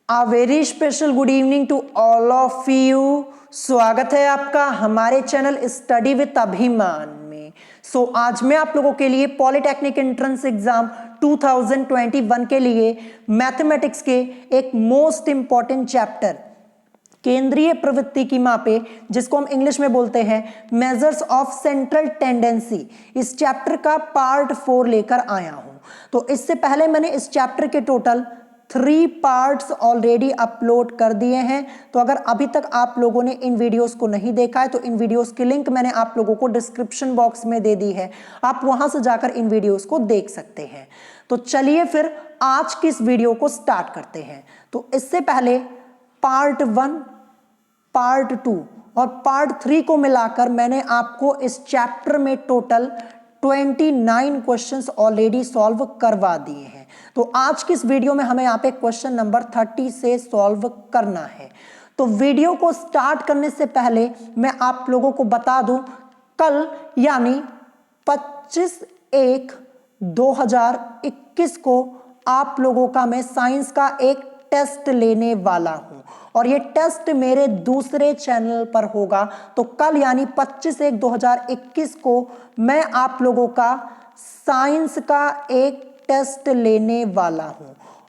A very special good evening to all of you। स्वागत है आपका हमारे चैनल स्टडी विद अभिमान में। आज मैं आप लोगों के लिए पॉलिटेक्निक एंट्रेंस एग्जाम 2021 के लिए मैथमेटिक्स के एक मोस्ट इंपॉर्टेंट चैप्टर केंद्रीय प्रवृत्ति की मापे, जिसको हम इंग्लिश में बोलते हैं मेजर्स ऑफ सेंट्रल टेंडेंसी, इस चैप्टर का पार्ट 4 लेकर आया हूं। तो इससे पहले मैंने इस चैप्टर के टोटल 3 पार्ट्स ऑलरेडी अपलोड कर दिए हैं। तो अगर अभी तक आप लोगों ने इन वीडियोस को नहीं देखा है तो इन वीडियोस की लिंक मैंने आप लोगों को डिस्क्रिप्शन बॉक्स में दे दी है, आप वहां से जाकर इन वीडियोस को देख सकते हैं। तो चलिए फिर आज की इस वीडियो को स्टार्ट करते हैं। तो इससे पहले पार्ट 1, पार्ट 2 और पार्ट 3 को मिलाकर मैंने आपको इस चैप्टर में टोटल 29 क्वेश्चंस ऑलरेडी सॉल्व करवा दिए हैं। तो आज की इस वीडियो में हमें यहाँ पे क्वेश्चन नंबर 30 से सॉल्व करना है। तो वीडियो को स्टार्ट करने से पहले मैं आप लोगों को बता दूं, कल यानी 25/1/2021 को आप लोगों का मैं साइंस का एक टेस्ट लेने वाला हूं और ये टेस्ट मेरे दूसरे चैनल पर होगा। तो कल यानी 25/1/2021 को मैं आप लोगों का साइंस का एक टेस्ट लेने वाला हूं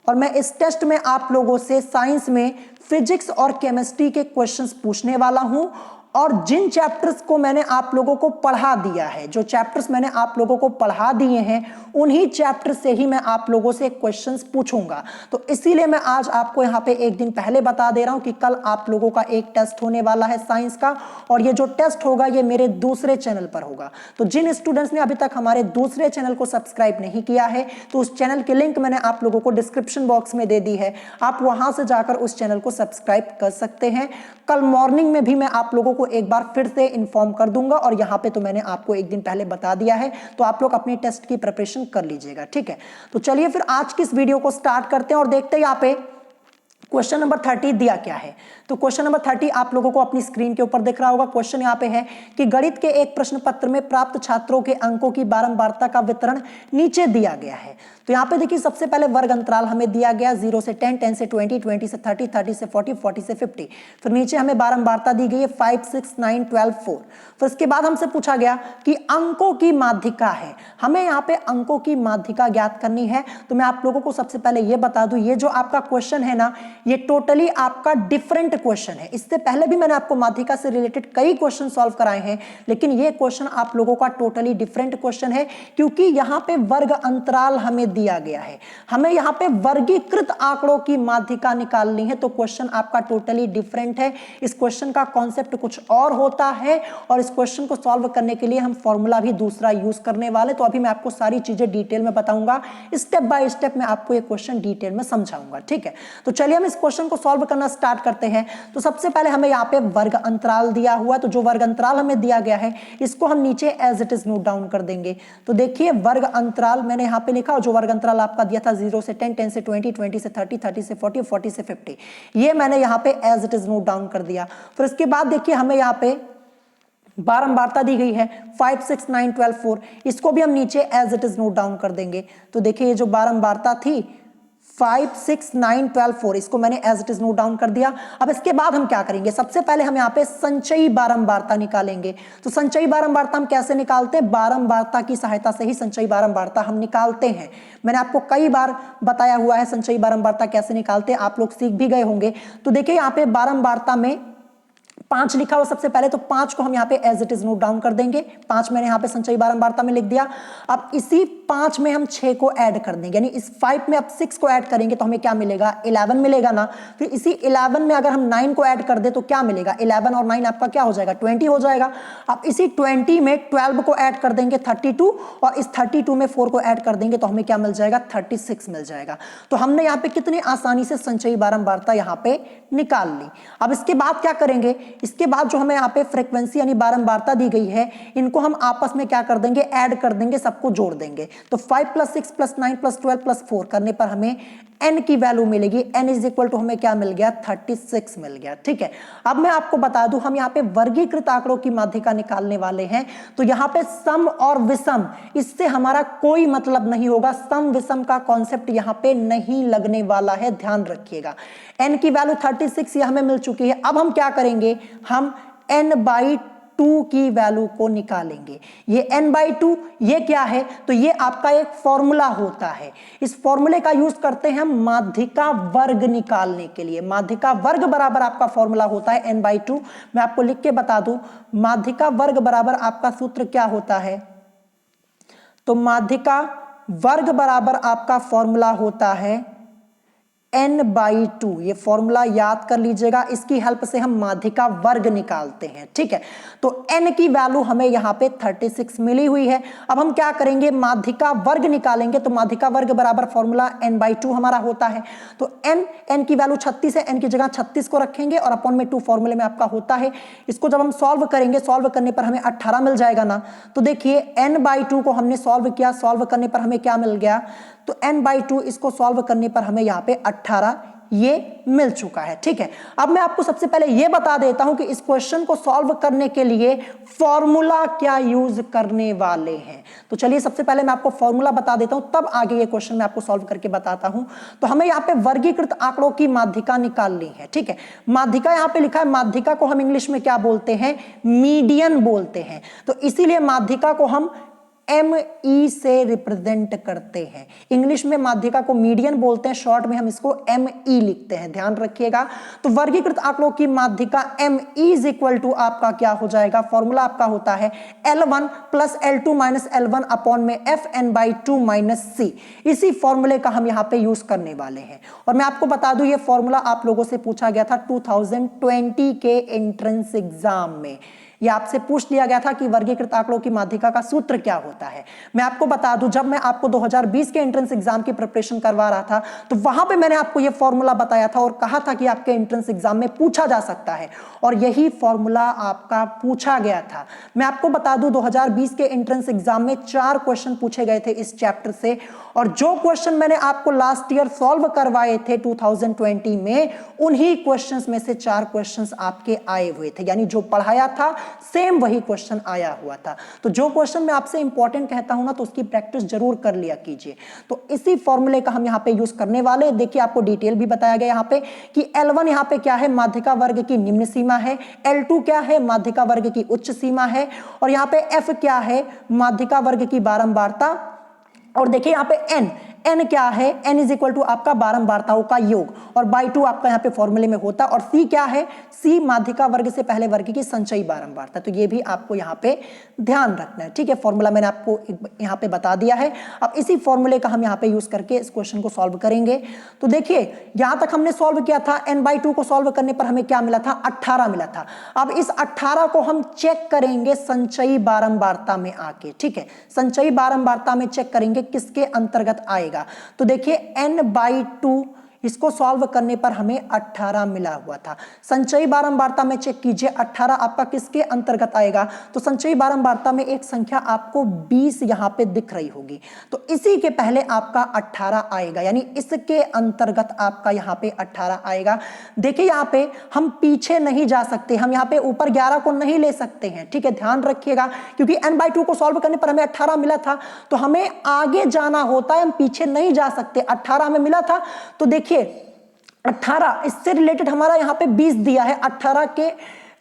और मैं इस टेस्ट में आप लोगों से साइंस में फिजिक्स और केमिस्ट्री के क्वेश्चंस पूछने वाला हूं। और जिन चैप्टर्स को मैंने आप लोगों को पढ़ा दिया है, जो चैप्टर्स मैंने आप लोगों को पढ़ा दिए हैं, उन्हीं चैप्टर से ही मैं आप लोगों से क्वेश्चंस पूछूंगा। तो इसीलिए मैं आज आपको यहाँ पे एक दिन पहले बता दे रहा हूँ कि कल आप लोगों का एक टेस्ट होने वाला है साइंस का, और ये जो टेस्ट होगा ये मेरे दूसरे चैनल पर होगा। तो जिन स्टूडेंट्स ने अभी तक हमारे दूसरे चैनल को सब्सक्राइब नहीं किया है तो उस चैनल की लिंक मैंने आप लोगों को डिस्क्रिप्शन बॉक्स में दे दी है, आप वहां से जाकर उस चैनल को सब्सक्राइब कर सकते हैं। कल मॉर्निंग में भी मैं आप लोगों को एक बार फिर से इन्फॉर्म कर दूंगा और यहां पे तो मैंने आपको एक दिन पहले बता दिया है, तो आप लोग अपने टेस्ट की प्रिपरेशन कर लीजिएगा, ठीक है। तो चलिए फिर आज की इस वीडियो को स्टार्ट करते हैं और देखते हैं यहां पे क्वेश्चन नंबर 30 दिया क्या है। तो क्वेश्चन नंबर 30 आप लोगों को अपनी स्क्रीन के ऊपर दिख रहा होगा। क्वेश्चन यहाँ पे है कि गणित के एक प्रश्न पत्र में प्राप्त छात्रों के अंकों की बारंबारता का वितरण नीचे दिया गया है। तो यहाँ पे देखिए सबसे पहले वर्ग अंतराल हमें दिया गया 0 से 10, 10 से 20, 20 से 30, 30 से 40, 40 से 50। फिर नीचे हमें बारंबारता दी गई है 5, 6, 9, 12, 4। फिर इसके बाद हमसे पूछा गया कि अंकों की माध्यिका है, हमें यहाँ पे अंकों की माध्यिका ज्ञात करनी है। तो मैं आप लोगों को सबसे पहले ये बता दूं, ये जो आपका क्वेश्चन है ना, ये टोटली आपका डिफरेंट क्वेश्चन है। इससे पहले भी मैंने आपको माध्यिका से रिलेटेड कई क्वेश्चन सॉल्व कराए हैं, लेकिन ये क्वेश्चन आप लोगों का टोटली डिफरेंट क्वेश्चन है, क्योंकि यहां पे वर्ग अंतराल हमें दिया गया है, हमें यहां पे वर्गीकृत आंकड़ों की माध्यिका निकालनी है। तो क्वेश्चन आपका टोटली डिफरेंट है। इस क्वेश्चन का कॉन्सेप्ट कुछ और होता है और इस क्वेश्चन को सॉल्व करने के लिए हम फॉर्मूला भी दूसरा यूज करने वाले। तो अभी मैं आपको सारी चीजें डिटेल में बताऊंगा, स्टेप बाय स्टेप मैं आपको ये क्वेश्चन डिटेल में समझाऊंगा, ठीक है। तो चलिए हम इस क्वेश्चन को सॉल्व करना स्टार्ट करते हैं। तो सबसे पहले हमें यहाँ पे वर्ग अंतराल दिया हुआ, तो जो वर्ग अंतराल हमें दिया गया है इसको हम नीचे as it is note down कर देंगे। तो देखिए वर्ग अंतराल मैंने यहाँ पे लिखा, जो वर्ग अंतराल आपका दिया था 0 से 10, 10 से 20, 20 से 30, 30 से 40, 40 से 50, ये मैंने यहाँ पे as it is note down कर दिया। फिर इसके बाद देखिए हमें यहाँ पे बारंबारता दी गई है 5, 6, 9, 12, 4, इसको भी हम नीचे as it is note down कर देंगे। तो देखिए ये जो बारंबारता थी 5, 6, 9, 12, 4, इसको मैंने as it is note down कर दिया। अब इसके बाद हम क्या करेंगे, सबसे पहले हम यहाँ पे संचयी बारंबारता निकालेंगे। तो संचयी बारंबारता हम कैसे निकालते हैं, बारंबारता की सहायता से ही संचयी बारंबारता हम निकालते हैं। मैंने आपको कई बार बताया हुआ है संचयी बारंबारता कैसे निकालते हैं, आप लोग सीख भी गए होंगे। तो देखिए यहाँ पे बारंबारता में 5 लिखा हुआ सबसे पहले, तो 5 को हम यहाँ पे as it is note down कर देंगे। 5 मैंने यहाँ पे संचयी बारंबारता में लिख दिया। अब इसी 5 में हम 6 को ऐड कर देंगे, यानी इस 5 में अब 6 को ऐड करेंगे तो हमें क्या मिलेगा, 11 मिलेगा ना। फिर इसी 11 में अगर हम 9 को ऐड कर दे तो क्या मिलेगा, 11 और 9 आपका क्या हो जाएगा, 20 हो जाएगा। अब इसी 20 में 12 को ऐड कर देंगे 32, और इस 32 में 4 को ऐड कर देंगे तो हमें क्या मिल जाएगा, 36 मिल जाएगा। तो हमने यहाँ पे कितनी आसानी से संचयी बारंबारता यहाँ पे निकाल ली। अब इसके बाद क्या करेंगे, इसके बाद जो हमें यहाँ पे फ्रीक्वेंसी यानी बारंबारता दी गई है, इनको हम आपस में क्या कर देंगे, ऐड कर देंगे, सबको जोड़ देंगे। तो 5 + 6 + 9 + 12 + 4 करने पर हमें n की वैल्यू मिलेगी। n = हमें क्या मिल गया, 36 मिल गया। ठीक है, अब मैं आपको बता दूं, हम यहाँ पे वर्गीकृत आंकड़ों की माध्यिका निकालने वाले हैं, तो यहाँ पे सम और विषम, इससे हमारा कोई मतलब नहीं होगा। सम विषम का कॉन्सेप्ट यहाँ पे नहीं लगने वाला है, ध्यान रखिएगा। n की वैल्यू 36 ये हमें मिल चुकी है। अब हम क्या करेंगे, हम n/2 की वैल्यू को निकालेंगे। ये n/2 ये क्या है, तो ये आपका एक फॉर्मूला होता है। इस फॉर्मूले का यूज करते हैं हम माध्यिका वर्ग निकालने के लिए। माध्यिका वर्ग बराबर आपका फॉर्मूला होता है n/2। मैं आपको लिख के बता दूं, माध्यिका वर्ग बराबर आपका सूत्र क्या होता है, तो माध्यिका वर्ग बराबर आपका फॉर्मूला होता है n/2। ये फॉर्मूला याद कर लीजिएगा, इसकी हेल्प से हम माध्यिका वर्ग निकालते हैं। ठीक है, तो n की वैल्यू हमें यहां पे 36 मिली हुई है। अब हम क्या करेंगे, माध्यिका वर्ग निकालेंगे, तो माध्यिका वर्ग बराबर फॉर्मूला n/2 हमारा होता है। तो n की वैल्यू 36 है, n की जगह 36 को रखेंगे और अपॉन में 2 फॉर्मूले में आपका होता है। इसको जब हम सॉल्व करेंगे, सॉल्व करने पर हमें 18 मिल जाएगा ना। तो देखिए n/2 को हमने सॉल्व किया, सॉल्व करने पर हमें क्या मिल गया, तो n/2 इसको सॉल्व करने पर हमें यहाँ पे 18 ये मिल चुका है। ठीक है, अब मैं आपको सबसे पहले ये बता देता हूं कि इस क्वेश्चन को सॉल्व करने के लिए फॉर्मूला क्या यूज करने वाले हैं। तो चलिए सबसे पहले मैं आपको फॉर्मूला बता देता हूं, तब आगे ये क्वेश्चन मैं आपको सॉल्व करके बताता हूं। तो हमें यहाँ पे वर्गीकृत आंकड़ों की माध्यिका निकालनी है। ठीक है, माध्यिका यहाँ पे लिखा है, माध्यिका को हम इंग्लिश में क्या बोलते हैं, मीडियन बोलते हैं। तो इसीलिए माध्यिका को हम ME से रिप्रेजेंट करते हैं। इंग्लिश में माध्यिका को मीडियन बोलते हैं, शॉर्ट में हम इसको ME लिखते हैं, ध्यान रखिएगा। तो वर्गीकृत आंकड़ों की माध्यिका ME = आपका क्या हो जाएगा, फॉर्मूला आपका होता है L1 + L2 - L1 अपॉन में FN/2 - C। इसी फॉर्मूले का हम यहाँ पे यूज करने वाले हैं। और मैं आपको बता दूं, ये फॉर्मूला आप लोगों से पूछा गया था 2020 के एंट्रेंस एग्जाम में। यह आपसे पूछ लिया गया था कि वर्गीकृत आंकड़ों की माध्यिका का सूत्र क्या होता है। मैं आपको बता दूं, जब मैं आपको 2020 के एंट्रेंस एग्जाम की प्रिपरेशन करवा रहा था, तो वहां पे मैंने आपको यह फॉर्मूला बताया था और कहा था कि आपके एंट्रेंस एग्जाम में पूछा जा सकता है, और यही फॉर्मूला आपका पूछा गया था। मैं आपको बता दूं, 2020 के एंट्रेंस एग्जाम में 4 क्वेश्चन पूछे गए थे इस चैप्टर से, और जो क्वेश्चन मैंने आपको लास्ट ईयर सॉल्व करवाए थे 2020 में, उन्हीं क्वेश्चंस में से 4 क्वेश्चंस आपके आए हुए थे। यानी जो पढ़ाया था सेम वही क्वेश्चन आया हुआ था। तो जो क्वेश्चन मैं आपसे इंपॉर्टेंट कहता हूं ना, तो उसकी प्रैक्टिस जरूर कर लिया कीजिए। तो इसी फॉर्मूले का हम यहां पे यूज करने वाले। देखिए आपको डिटेल भी बताया गया यहां पे कि L1 यहां पे क्या है, माध्यिका वर्ग की निम्न सीमा है। L2 क्या है, माध्यिका वर्ग की उच्च सीमा है। और यहां पे F क्या है, माध्यिका वर्ग की बारंबारता। और देखिए यहाँ पे n क्या है, n = आपका बारंबारताओं का योग, और /2 आपका यहाँ पे फॉर्मूले में होता। और c क्या है, c माध्यिका वर्ग से पहले वर्ग की संचयी बारंबारता। तो ये भी आपको यहाँ पे ध्यान रखना है। ठीक है, फॉर्मूला मैंने आपको यहाँ पे बता दिया है। अब इसी फॉर्मूले का हम यहाँ पे यूज करके इस क्वेश्चन को सॉल्व करेंगे। तो देखिए यहाँ तक हमने सॉल्व किया था, n/2 को सॉल्व करने पर हमें क्या मिला था, 18 मिला था। अब इस 18 को हम चेक करेंगे संचयी बारंबारता में आके। ठीक है, संचयी बारंबारता में चेक करेंगे किसके अंतर्गत आएगा। तो देखिए n/2 इसको सॉल्व करने पर हमें 18 मिला हुआ था। संचयी बारंबारता में चेक कीजिए 18 आपका किसके अंतर्गत आएगा, तो संचयी बारंबारता में एक संख्या आपको 20 यहां पे दिख रही होगी, तो इसी के पहले आपका 18 आएगा, यानी इसके अंतर्गत आपका यहां पे 18 आएगा। देखिए यहां पे हम पीछे नहीं जा सकते, हम यहां पे ऊपर 11 को नहीं ले सकते हैं। ठीक है, ध्यान रखिएगा, क्योंकि n/2 को सॉल्व करने पर हमें 18 मिला था, तो हमें आगे जाना होता है, हम पीछे नहीं जा सकते। 18 हमें मिला था, तो देखिए 18 इससे रिलेटेड हमारा यहां पे 20 दिया है। 18 के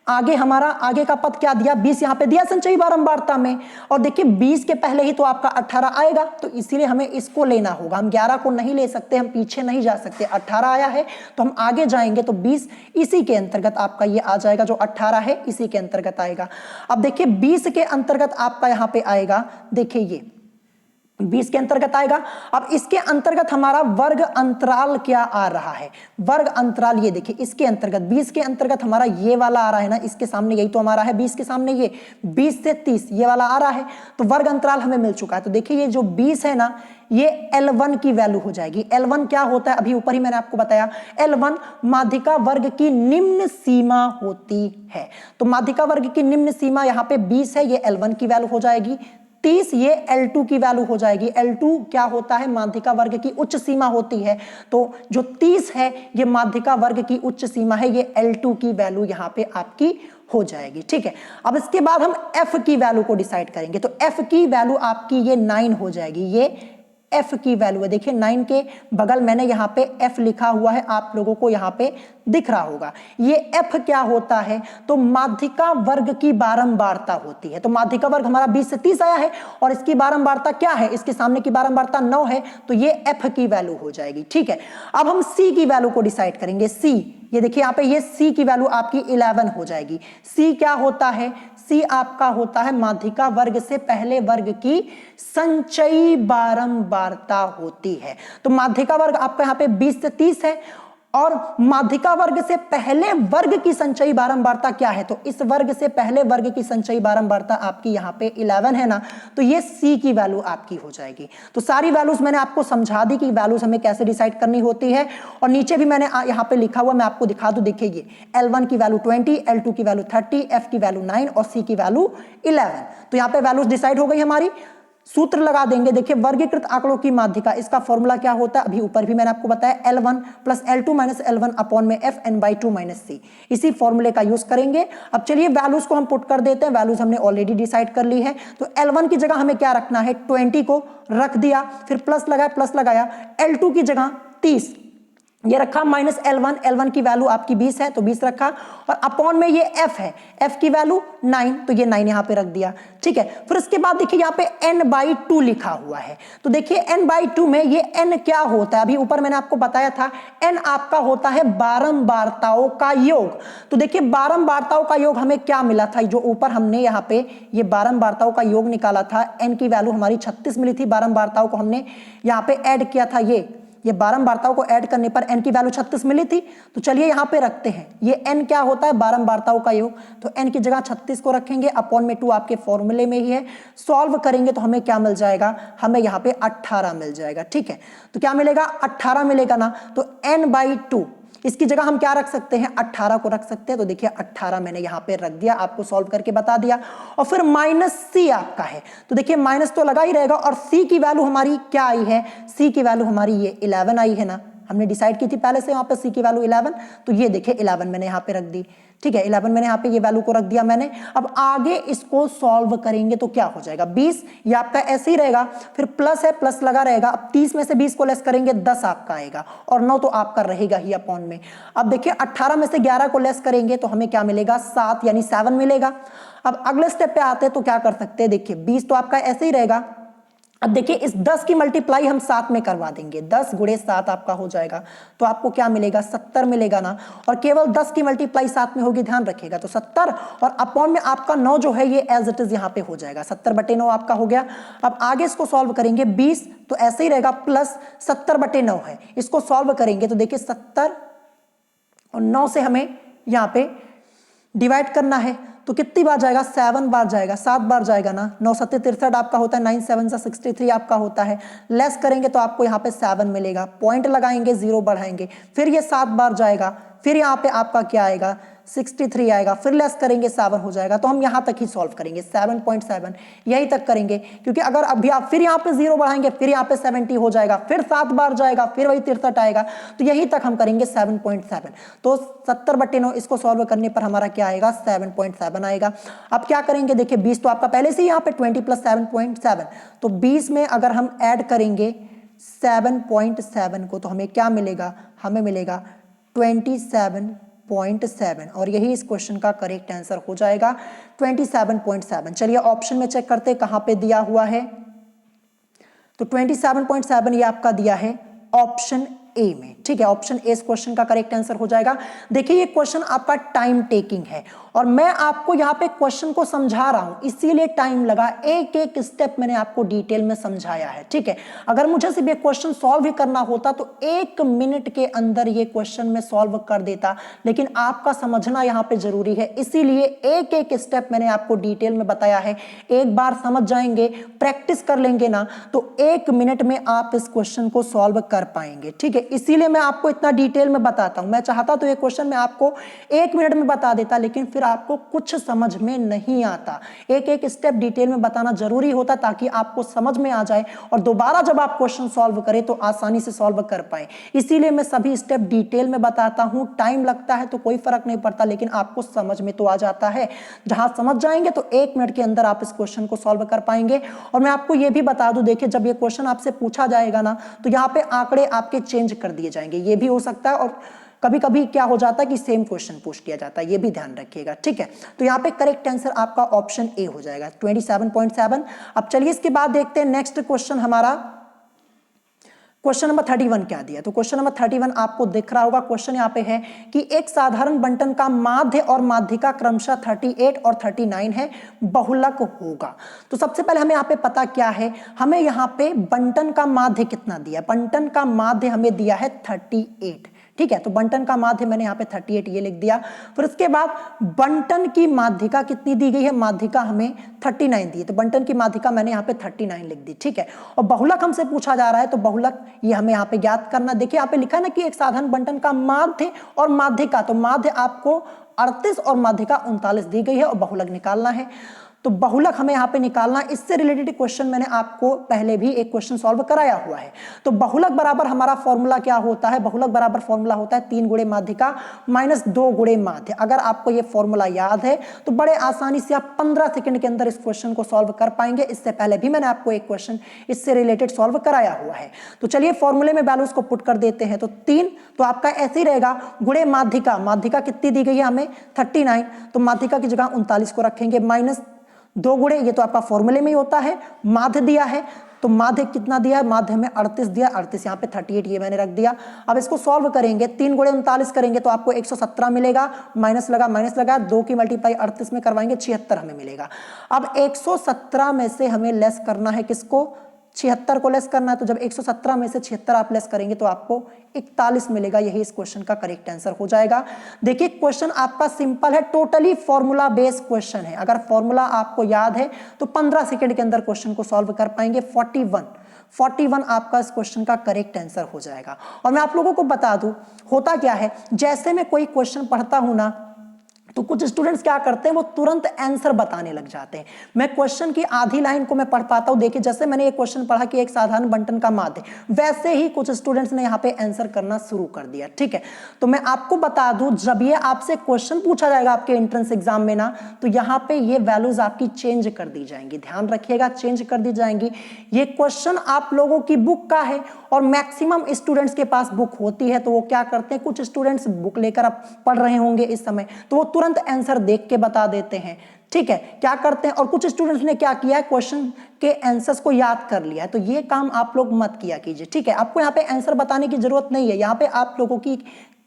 आगे हमारा आगे का पद क्या दिया, 20 यहां पे दिया संचयी बारंबारता में। और देखिए 20 के पहले ही तो आपका 18 आएगा, तो इसीलिए हमें इसको लेना होगा। हम 11 को नहीं ले सकते, हम पीछे नहीं जा सकते। 18 आया है तो हम आगे जाएंगे, तो 20 इसी के अंतर्गत आपका ये आ जाएगा, जो 18 है इसी के अंतर्गत आएगा। अब देखिए 20 के अंतर्गत आपका यहां पे आएगा, देखिए ये 20 के अंतर्गत आएगा। अब इसके अंतर्गत हमारा वर्ग अंतराल क्या आ रहा है, वर्ग अंतराल ये देखिए इसके अंतर्गत 20 के अंतर्गत हमारा ये वाला आ रहा है ना, इसके सामने यही तो हमारा है 20 के सामने, ये 20 से 30 ये वाला आ रहा है, तो वर्ग अंतराल हमें मिल चुका है। तो देखिए ये जो 20 है ना, ये L1 की वैल्यू हो जाएगी। L1 क्या होता है, अभी ऊपर ही मैंने आपको बताया, L1 माध्यिका वर्ग की निम्न सीमा होती है। तो माध्यिका वर्ग की निम्न सीमा यहाँ पे 20 है, ये L1 की वैल्यू हो जाएगी। 30 ये L2 की वैल्यू हो जाएगी। L2 क्या होता है, माध्यिका वर्ग की उच्च सीमा होती है, तो जो 30 है ये माध्यिका वर्ग की उच्च सीमा है, ये L2 की वैल्यू यहां पे आपकी हो जाएगी। ठीक है, अब इसके बाद हम F की वैल्यू को डिसाइड करेंगे, तो F की वैल्यू आपकी ये 9 हो जाएगी। ये F की वैल्यू है, देखिए 9 के बगल मैंने यहाँ पे F लिखा हुआ है, आप लोगों को यहाँ पे दिख रहा होगा। ये F क्या होता है, तो माध्यिका वर्ग की बारंबारता होती है। तो माध्यिका वर्ग हमारा 20 से 30 आया है और इसकी बारंबारता क्या है, इसके सामने की बारंबारता 9 है, तो ये F की वैल्यू हो जाएगी। ठीक है, अब हम C की वैल्यू को डिसाइड करेंगे। C, ये देखिए यहाँ पे ये C की वैल्यू आपकी 11 हो जाएगी। C क्या होता है, C आपका होता है माध्यिका वर्ग से पहले वर्ग की संचयी बारंबारता होती है। तो माध्यिका वर्ग आपका यहाँ पे 20 से 30 है और माध्यिका वर्ग से पहले वर्ग की संचयी बारंबारता क्या है, तो इस वर्ग से पहले वर्ग की संचयी बारंबारता आपकी यहाँ पे 11 है ना, तो ये C की वैल्यू आपकी हो जाएगी। तो सारी वैल्यूज मैंने आपको समझा दी कि वैल्यूज हमें कैसे डिसाइड करनी होती है, और नीचे भी मैंने यहाँ पे लिखा हुआ, मैं आपको दिखा दूं, देखिए ये L1 की वैल्यू 20, L2 की वैल्यू 30, F की वैल्यू 9 और C की वैल्यू 11। तो यहाँ पे वैल्यूज डिसाइड हो गई हमारी। सूत्र लगा देंगे, देखिए वर्गीकृत आंकड़ों की माध्यिका, इसका फॉर्मूला क्या होता है, अभी ऊपर भी मैंने आपको बताया, L1 plus L2 minus L1 upon में F n/2 माइनस C, इसी फॉर्मूले का यूज करेंगे। अब चलिए वैल्यूज को हम पुट कर देते हैं, वैल्यूज हमने ऑलरेडी डिसाइड कर ली है। तो L1 की जगह हमें क्या रखना है, 20 को रख दिया, फिर प्लस लगाया, L2 की जगह 30 ये रखा, माइनस L1 की वैल्यू आपकी 20 है तो 20 रखा, और अपॉन में ये F है, F की वैल्यू 9, तो ये 9 यहां पे रख दिया। ठीक है, फिर उसके बाद देखिए यहाँ पे n/2 लिखा हुआ है, तो देखिए n/2 में ये n क्या होता है, अभी ऊपर मैंने आपको बताया था, n आपका होता है बारंबारताओं का योग। तो देखिए बारंबारताओं का योग हमें क्या मिला था, जो ऊपर हमने यहाँ पे ये बारंबारताओं का योग निकाला था, n की वैल्यू हमारी 36 मिली थी, बारंबारताओं को हमने यहाँ पे ऐड किया था, ये बारंबारताओं को ऐड करने पर n की वैल्यू 36 मिली थी। तो चलिए यहाँ पे रखते हैं, ये n क्या होता है, बारंबारताओं का योग, तो n की जगह 36 को रखेंगे, अपॉन में 2 आपके फॉर्मूले में ही है, सॉल्व करेंगे तो हमें क्या मिल जाएगा, हमें यहाँ पे 18 मिल जाएगा। ठीक है, तो क्या मिलेगा, 18 मिलेगा ना, तो n/2 इसकी जगह हम क्या रख सकते हैं, 18 को रख सकते हैं। तो देखिए 18 मैंने यहां पे रख दिया, आपको सॉल्व करके बता दिया। और फिर माइनस C आपका है, तो देखिए माइनस तो लगा ही रहेगा, और C की वैल्यू हमारी क्या आई है, C की वैल्यू हमारी ये 11 आई है ना, हमने डिसाइड की थी पहले से, यहाँ पे C की वैल्यू 11, तो ये देखिए 11 मैंने यहाँ पे रख दी। ठीक है, 11 मैंने यहाँ पे ये वैल्यू को रख दिया मैंने। अब आगे इसको सॉल्व करेंगे तो क्या हो जाएगा, 20, ये आपका ऐसे ही रहेगा, फिर प्लस है, प्लस लगा रहेगा, अब 30 में से 20 को लेस करेंगे 10 आपका आएगा, और 9 तो आपका रहेगा ही अपॉन में। अब देखिए 18 में से 11 को लेस करेंगे तो हमें क्या मिलेगा, 7 यानी 7 मिलेगा। अब अगले स्टेप पे आते हैं तो क्या कर सकते हैं, देखिए 20 तो आपका ऐसे ही रहेगा। अब देखिए इस 10 की मल्टीप्लाई हम 7 में करवा देंगे, 10 गुणे 7 आपका हो जाएगा, तो आपको क्या मिलेगा, 70 मिलेगा ना, और केवल 10 की मल्टीप्लाई 7 में होगी, ध्यान रखिएगा, तो 70, और अपॉन में आपका 9 जो है ये एज इट इज यहाँ पे हो जाएगा, 70/9 आपका हो गया। अब आगे इसको सॉल्व करेंगे, 20 तो ऐसे ही रहेगा, प्लस 70/9 है, इसको सॉल्व करेंगे तो देखिए 70 और 9 से हमें यहाँ पे डिवाइड करना है, तो कितनी बार जाएगा, 7 बार जाएगा, 7 बार जाएगा ना, 9 7 63 आपका होता है, 9 7 63 आपका होता है, लेस करेंगे तो आपको यहाँ पे 7 मिलेगा, पॉइंट लगाएंगे, 0 बढ़ाएंगे, फिर ये 7 बार जाएगा, फिर यहाँ पे आपका क्या आएगा, 63 आएगा, फिर लेस करेंगे 7 हो जाएगा। तो हम यहाँ तक ही सॉल्व करेंगे, 7.7 यहीं तक करेंगे, क्योंकि अगर अभी आप फिर यहाँ पे 0 बढ़ाएंगे, फिर यहाँ पे 70 हो जाएगा, फिर 7 बार जाएगा, फिर वही 63 आएगा, तो यहीं तक हम करेंगे 7.7। तो 70/9 इसको सॉल्व करने पर हमारा क्या आएगा, 7.7 आएगा। अब क्या करेंगे, देखिए 20 तो आपका पहले से ही यहाँ पे 20 + 7.7, तो 20 में अगर हम ऐड करेंगे 7.7 को तो हमें क्या मिलेगा, हमें मिलेगा 27.7, और यही इस क्वेश्चन का करेक्ट आंसर हो जाएगा, 27.7। चलिए ऑप्शन में चेक करते हैं कहां पे दिया हुआ है, तो 27.7 ये आपका दिया है ऑप्शन ए में। ठीक है, ऑप्शन ए इस क्वेश्चन का करेक्ट आंसर हो जाएगा। देखिए ये क्वेश्चन आपका टाइम टेकिंग है, और मैं आपको यहाँ पे क्वेश्चन को समझा रहा हूं, इसीलिए टाइम लगा, एक एक स्टेप मैंने आपको डिटेल में समझाया है। ठीक है, अगर मुझे सिर्फ ये क्वेश्चन सॉल्व ही करना होता तो 1 मिनट के अंदर ये क्वेश्चन में सॉल्व कर देता, लेकिन आपका समझना यहाँ पे जरूरी है, इसीलिए एक एक स्टेप मैंने आपको डिटेल में बताया है। एक बार समझ जाएंगे, प्रैक्टिस कर लेंगे ना, तो 1 मिनट में आप इस क्वेश्चन को सॉल्व कर पाएंगे। ठीक है, इसीलिए मैं आपको इतना डिटेल में बताता हूं। मैं चाहता तो ये क्वेश्चन मैं आपको 1 मिनट में बता देता, लेकिन फिर आपको कुछ समझ में नहीं आता। एक एक स्टेप डिटेल में बताना जरूरी होता ताकि आपको समझ में आ जाए और दोबारा जब आप क्वेश्चन सॉल्व करें तो आसानी से सॉल्व कर पाए। इसीलिए मैं सभी स्टेप डिटेल में बताता हूं। टाइम लगता है तो कोई फर्क नहीं पड़ता, लेकिन आपको समझ में तो आ जाता है। जहां समझ जाएंगे तो 1 मिनट के अंदर आप इस क्वेश्चन को सॉल्व कर पाएंगे। और मैं आपको यह भी बता दूं, देखिए जब ये क्वेश्चन आपसे पूछा जाएगा ना तो यहाँ पे आंकड़े आपके चेंज कर दिए जाएंगे, ये भी हो सकता है। और कभी कभी क्या हो जाता है कि सेम क्वेश्चन पूछ लिया जाता है, ये भी ध्यान रखिएगा, ठीक है। तो यहाँ पे करेक्ट आंसर आपका ऑप्शन ए हो जाएगा 27.7। अब चलिए इसके बाद देखते हैं नेक्स्ट क्वेश्चन हमारा, क्वेश्चन नंबर 31 क्या दिया। तो क्वेश्चन नंबर 31 आपको दिख रहा होगा। क्वेश्चन यहाँ पे है कि एक साधारण बंटन का माध्य और माध्यिका क्रमशः 38 और 39 है, बहुलक होगा। तो सबसे पहले हमें यहाँ पे पता क्या है, हमें यहाँ पे बंटन का माध्य कितना दिया। बंटन का माध्य हमें दिया है 38, ठीक है। तो बंटन का माध्य मैंने यहाँ पे 38 ये लिख दिया। फिर उसके बाद बंटन की माध्यिका कितनी दी गई है, माध्यिका हमें 39 दी है, तो बंटन की माध्यिका मैंने यहाँ पे 39 लिख दी, ठीक है। और बहुलक हमसे पूछा जा रहा है, तो बहुलक ये हमें यहाँ पे ज्ञात करना। देखिए यहाँ पे लिखा है ना कि एक साधारण बंटन का माध्य और माध्यिका, तो माध्य आपको 38 और माध्यिका 39 दी गई है और बहुलक निकालना है। तो बहुलक हमें यहाँ पे निकालना। इससे रिलेटेड क्वेश्चन मैंने आपको पहले भी एक क्वेश्चन सॉल्व कराया हुआ है। तो बहुलक बराबर हमारा फॉर्मूला क्या होता है, बहुलक बराबर फॉर्मूला होता है 3 गुणे माध्यिका माइनस 2 गुणे माध्य। अगर आपको ये फॉर्मूला याद है तो बड़े आसानी से आप 15 सेकंड के अंदर इस क्वेश्चन को सॉल्व कर पाएंगे। इससे पहले भी मैंने आपको एक क्वेश्चन इससे रिलेटेड सॉल्व कराया हुआ है। तो चलिए फॉर्मूले में वैल्यूज को पुट कर देते हैं। तो 3 तो आपका ऐसे ही रहेगा, गुणे माध्यिका, माध्यिका कितनी दी गई है हमें 39, तो माध्यिका की जगह 39 को रखेंगे, माइनस 2 गुणे, ये तो आपका फॉर्मूले में ही होता है, माध्य दिया है। तो माध्य कितना दिया है, माध्य हमें 38 दिया, 38 यहाँ पे 38 ये मैंने रख दिया। अब इसको सॉल्व करेंगे, 3 गुणे 39 करेंगे तो आपको 117 मिलेगा, माइनस लगा 2 की मल्टीप्लाई 38 में करवाएंगे 76 हमें मिलेगा। अब 117 में से हमें लेस करना है किसको, 76 को लेस करना है। तो जब 117 में से 76 आप लेस करेंगे तो आपको 41 मिलेगा। यही इस क्वेश्चन का करेक्ट आंसर हो जाएगा। देखिए क्वेश्चन आपका सिंपल है, टोटली फॉर्मूला बेस्ड क्वेश्चन है। अगर फॉर्मूला आपको याद है तो 15 सेकंड के अंदर क्वेश्चन को सॉल्व कर पाएंगे। 41 आपका इस क्वेश्चन का करेक्ट आंसर हो जाएगा। और मैं आप लोगों को बता दूं होता क्या है, जैसे मैं कोई क्वेश्चन पढ़ता हूं ना तो कुछ स्टूडेंट्स क्या करते हैं, वो तुरंत आंसर बताने लग जाते हैं। मैं क्वेश्चन की आधी लाइन को मैं पढ़ पाता हूं। देखिए जैसे मैंने एक क्वेश्चन पढ़ा कि एक साधारण बंटन का माध्य, वैसे ही कुछ स्टूडेंट्स ने यहाँ पे आंसर करना शुरू कर दिया, ठीक है। तो मैं आपको बता दूं, जब ये आपसे क्वेश्चन पूछा जाएगा आपके एंट्रेंस एग्जाम में ना, तो यहाँ पे ये वैल्यूज आपकी चेंज कर दी जाएंगी। ध्यान रखिएगा, चेंज कर दी जाएंगी। ये क्वेश्चन आप लोगों की बुक का है और मैक्सिमम स्टूडेंट्स के पास बुक होती है, तो वो क्या करते हैं, कुछ स्टूडेंट्स बुक लेकर आप पढ़ रहे होंगे इस समय, तो वो तुरंत आंसर देख के बता देते हैं, ठीक है, क्या करते हैं। और कुछ स्टूडेंट्स ने क्या किया है, क्वेश्चन के आंसर्स को याद कर लिया है। तो ये काम आप लोग मत किया कीजिए, ठीक है। आपको यहाँ पे आंसर बताने की जरूरत नहीं है, यहाँ पे आप लोगों की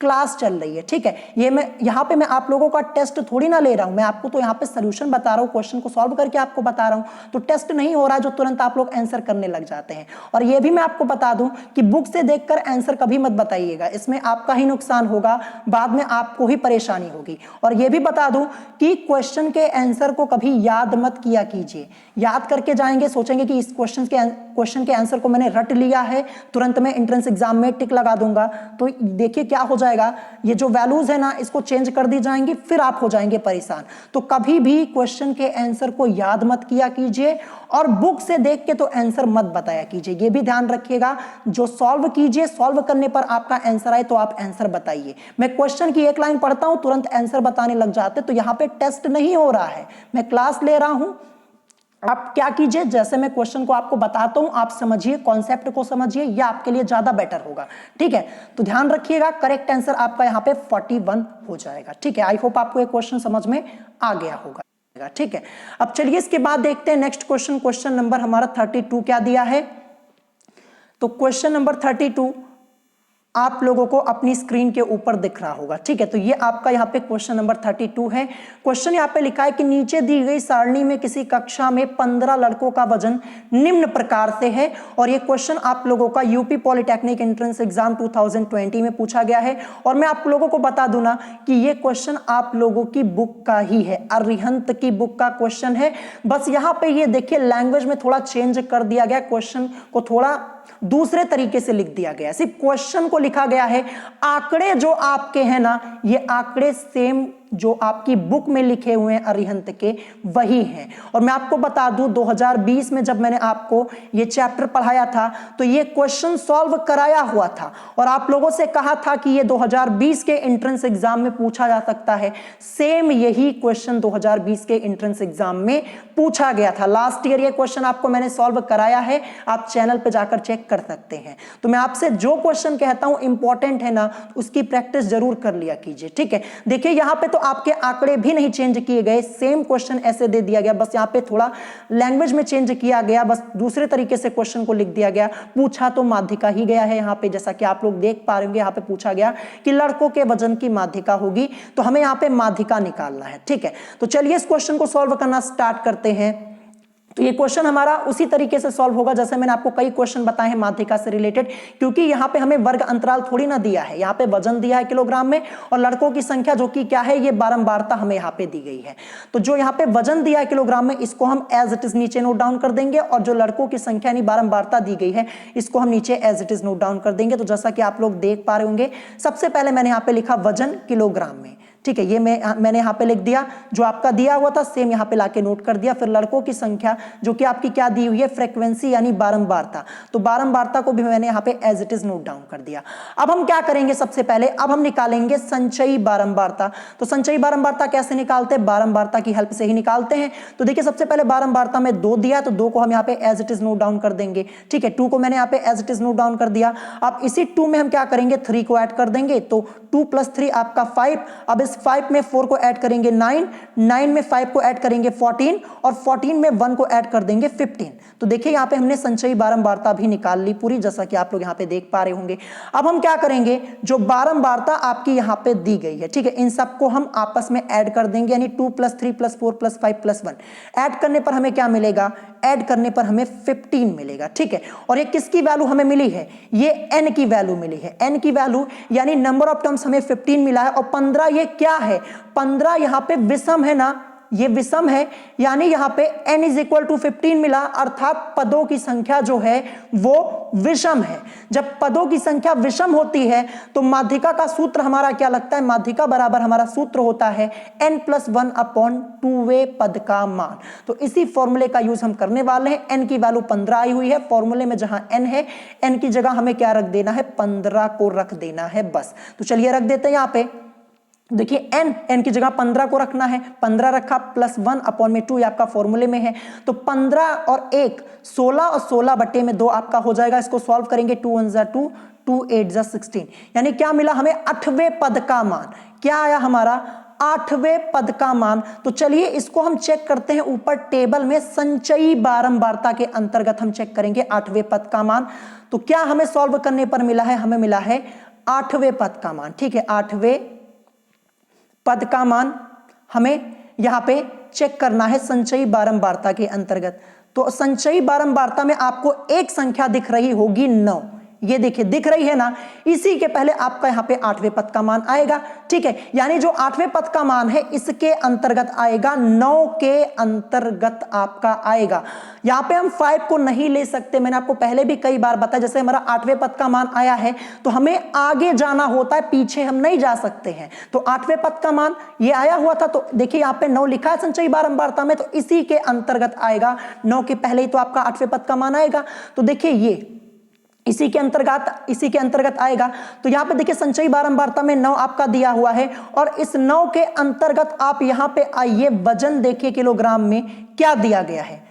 क्लास चल रही है, ठीक है। ये मैं यहाँ पे मैं आप लोगों का टेस्ट थोड़ी ना ले रहा हूं, मैं आपको तो यहाँ पे सॉल्यूशन बता रहा हूँ, क्वेश्चन को सॉल्व करके आपको बता रहा हूँ। तो टेस्ट नहीं हो रहा है जो तुरंत आप लोग आंसर करने लग जाते हैं। और ये भी मैं आपको बता दूं कि बुक से देखकर आंसर कभी मत बताइएगा, इसमें आपका ही नुकसान होगा, बाद में आपको ही परेशानी होगी। और ये भी बता दूं कि क्वेश्चन के आंसर को कभी याद मत किया कीजिए। याद करके जाएंगे, सोचेंगे कि इस क्वेश्चन के आंसर को मैंने रट लिया है, तुरंत मैं एंट्रेंस एग्जाम में टिक लगा दूंगा, तो देखिए क्या हो जाएगा, ये जो वैल्यूज है ना इसको चेंज कर दी जाएंगी, फिर आप हो जाएंगे परेशान। तो कभी भी क्वेश्चन के आंसर को याद मत किया कीजिए और बुक से देख के तो आंसर मत बताया कीजिए। ये भी ध्यान रखिएगा, जो सॉल्व कीजिए, सॉल्व करने पर आपका आंसर आए तो आप आंसर बताइए। मैं क्वेश्चन की एक लाइन पढ़ता हूं, तुरंत आंसर बताने लग जाते, तो यहां पे टेस्ट नहीं हो रहा है, मैं क्लास ले रहा हूं। आप क्या कीजिए, जैसे मैं क्वेश्चन को आपको बताता हूं आप समझिए, कॉन्सेप्ट को समझिए, यह आपके लिए ज्यादा बेटर होगा, ठीक है। तो ध्यान रखिएगा, करेक्ट आंसर आपका यहां पे 41 हो जाएगा, ठीक है। आई होप आपको ये क्वेश्चन समझ में आ गया होगा, ठीक है। अब चलिए इसके बाद देखते हैं नेक्स्ट क्वेश्चन। क्वेश्चन नंबर हमारा 32 क्या दिया है। तो क्वेश्चन नंबर 32 आप लोगों को अपनी स्क्रीन के ऊपर दिख रहा होगा, ठीक है। तो ये आपका यहाँ पे क्वेश्चन नंबर 32 है। क्वेश्चन यहाँ पे लिखा है कि नीचे दी गई सारणी में किसी कक्षा में 15 लड़कों का वजन निम्न प्रकार से है। और ये क्वेश्चन आप लोगों का यूपी पॉलिटेक्निक एंट्रेंस एग्जाम 2020 में पूछा गया है। और मैं आप लोगों को बता दूं ना कि ये क्वेश्चन आप लोगों की बुक का ही है, अरिहंत की बुक का क्वेश्चन है। बस यहाँ पे ये देखिए लैंग्वेज में थोड़ा चेंज कर दिया गया, क्वेश्चन को थोड़ा दूसरे तरीके से लिख दिया गया, सिर्फ क्वेश्चन को लिखा गया है। आंकड़े जो आपके हैं ना, ये आंकड़े सेम जो आपकी बुक में लिखे हुए हैं अरिहंत के वही हैं। और मैं आपको बता दूं 2020 में जब मैंने आपको ये चैप्टर पढ़ाया था तो ये क्वेश्चन सॉल्व कराया हुआ था और आप लोगों से कहा था कि ये 2020 के एंट्रेंस एग्जाम में पूछा जा सकता है। सेम यही क्वेश्चन 2020 के एंट्रेंस एग्जाम में पूछा गया था। लास्ट ईयर ये क्वेश्चन आपको मैंने सॉल्व कराया है, आप चैनल पे जाकर चेक कर सकते हैं। तो मैं आपसे जो क्वेश्चन कहता हूं इंपॉर्टेंट है ना, उसकी प्रैक्टिस जरूर कर लिया कीजिए, ठीक है। देखिए यहां पे तो आपके आंकड़े भी नहीं चेंज किए गए, सेम क्वेश्चन ऐसे दे दिया गया, बस यहां पे थोड़ा लैंग्वेज में चेंज किया गया, बस दूसरे तरीके से क्वेश्चन को लिख दिया गया। पूछा तो माध्यिका ही गया है यहां पे, जैसा कि आप लोग देख पा रहे होंगे। यहां पे पूछा गया कि लड़कों के वजन की माध्यिका होगी, तो हमें यहां पे माध्यिका निकालना है, ठीक है। तो चलिए इस क्वेश्चन को सॉल्व करना स्टार्ट करते हैं। तो ये क्वेश्चन हमारा उसी तरीके से सॉल्व होगा जैसे मैंने आपको कई क्वेश्चन बताए हैं माध्यिका से रिलेटेड, क्योंकि यहाँ पे हमें वर्ग अंतराल थोड़ी ना दिया है, यहाँ पे वजन दिया है किलोग्राम में और लड़कों की संख्या जो कि क्या है, ये बारंबारता हमें यहाँ पे दी गई है। तो जो यहाँ पे वजन दिया है किलोग्राम में, इसको हम एज इट इज नीचे नोट डाउन कर देंगे और जो लड़कों की संख्या यानी बारंबारता दी गई है इसको हम नीचे as it is note down कर देंगे। तो जैसा कि आप लोग देख पा रहे होंगे, सबसे पहले मैंने यहाँ पे लिखा वजन किलोग्राम में, ठीक है। ये मैंने यहाँ पे लिख दिया, जो आपका दिया हुआ था सेम यहाँ पे लाके नोट कर दिया। फिर लड़कों की संख्या जो कि आपकी क्या दी हुई है, फ्रीक्वेंसी यानी बारंबारता, तो बारंबारता को भी मैंने यहाँ पे as it is note down कर दिया। अब हम क्या करेंगे, सबसे पहले अब हम निकालेंगे संचयी बारंबारता। तो संचयी बारंबारता कैसे निकालते हैं, बारंबारता की हेल्प से ही निकालते हैं। तो देखिए सबसे पहले बारंबारता में 2 दिया, तो 2 को हम यहाँ पे as it is note down कर देंगे, ठीक है। 2 को मैंने यहाँ पे as it is note down कर दिया। अब इसी 2 में हम क्या करेंगे, 3 को ऐड कर देंगे, तो 2 + 3 आपका 5। अब इस 5 में 4 को ऐड करेंगे 9, 9 में 5 को ऐड करेंगे 14 और 14 में 1 को ऐड कर देंगे 15। तो देखिए यहाँ पे हमने संचयी बारंबारता भी निकाल ली पूरी, जैसा कि आप लोग यहाँ पे देख पा रहे होंगे। अब हम क्या करेंगे, जो बारंबारता आपकी यहाँ पे दी गई है, ठीक है, इन सबको हम आपस में ऐड कर देंगे, यानी 2 + 3 + 4 + 5 + 1। ऐड करने पर हमें क्या मिलेगा, ऐड करने पर हमें 15 मिलेगा, ठीक है। और ये किसकी वैल्यू हमें मिली है, ये n की वैल्यू मिली है, n की वैल्यू यानी नंबर ऑफ टर्म्स हमें 15 मिला है। और 15 ये क्या है, 15 यहाँ पे विषम है ना, ये विषम है, यानी यहाँ पे n = 15 मिला, अर्थात पदों की संख्या जो है वो विषम है। जब पदों की संख्या विषम होती है तो माध्यिका का सूत्र हमारा क्या लगता है, माध्यिका बराबर हमारा सूत्र होता है n + 1/2 पद का मान। तो इसी फॉर्मूले का यूज हम करने वाले हैं। n की वैल्यू 15 आई हुई है, फॉर्मूले में जहां n है, n की जगह हमें क्या रख देना है, 15 को रख देना है बस। तो चलिए रख देते हैं यहाँ पे, देखिए n की जगह 15 को रखना है, 15 रखा, +1/2 ये आपका फॉर्मूले में है। तो 15 और 1 16 और 16/2 आपका हो जाएगा। इसको सॉल्व करेंगे, 2 × 1 = 2, 2 × 8 = 16, यानी क्या मिला हमें, 8वें पद का मान। क्या आया हमारा, 8वें पद का मान। तो चलिए इसको हम चेक करते हैं, ऊपर टेबल में संचयी बारंबारता के अंतर्गत हम चेक करेंगे 8वें पद का मान। तो क्या हमें सॉल्व करने पर मिला है, हमें मिला है 8वें पद का मान, ठीक है। 8वें पद का मान हमें यहां पे चेक करना है संचयी बारंबारता के अंतर्गत। तो संचयी बारंबारता में आपको एक संख्या दिख रही होगी 9, ये देखिए दिख रही है ना, इसी के पहले आपका यहाँ पे 8वें पद का मान आएगा, ठीक है। यानी जो 8वें पद का मान है इसके अंतर्गत आएगा, 9 के अंतर्गत आपका आएगा। यहाँ पे हम 5 को नहीं ले सकते, मैंने आपको पहले भी कई बार बताया। जैसे हमारा 8वें पद का मान आया है तो हमें आगे जाना होता है, पीछे हम नहीं जा सकते हैं। तो 8वें पद का मान ये आया हुआ था, तो देखिए यहाँ पे 9 लिखा है संचयी बारंबारता में, तो इसी के अंतर्गत आएगा। 9 के पहले ही तो आपका 8वें पद का मान आएगा। तो देखिए ये इसी के अंतर्गत आएगा। तो यहां पे देखिए संचयी बारंबारता में 9 आपका दिया हुआ है और इस 9 के अंतर्गत आप यहां पे आइए, वजन देखिए किलोग्राम में क्या दिया गया है,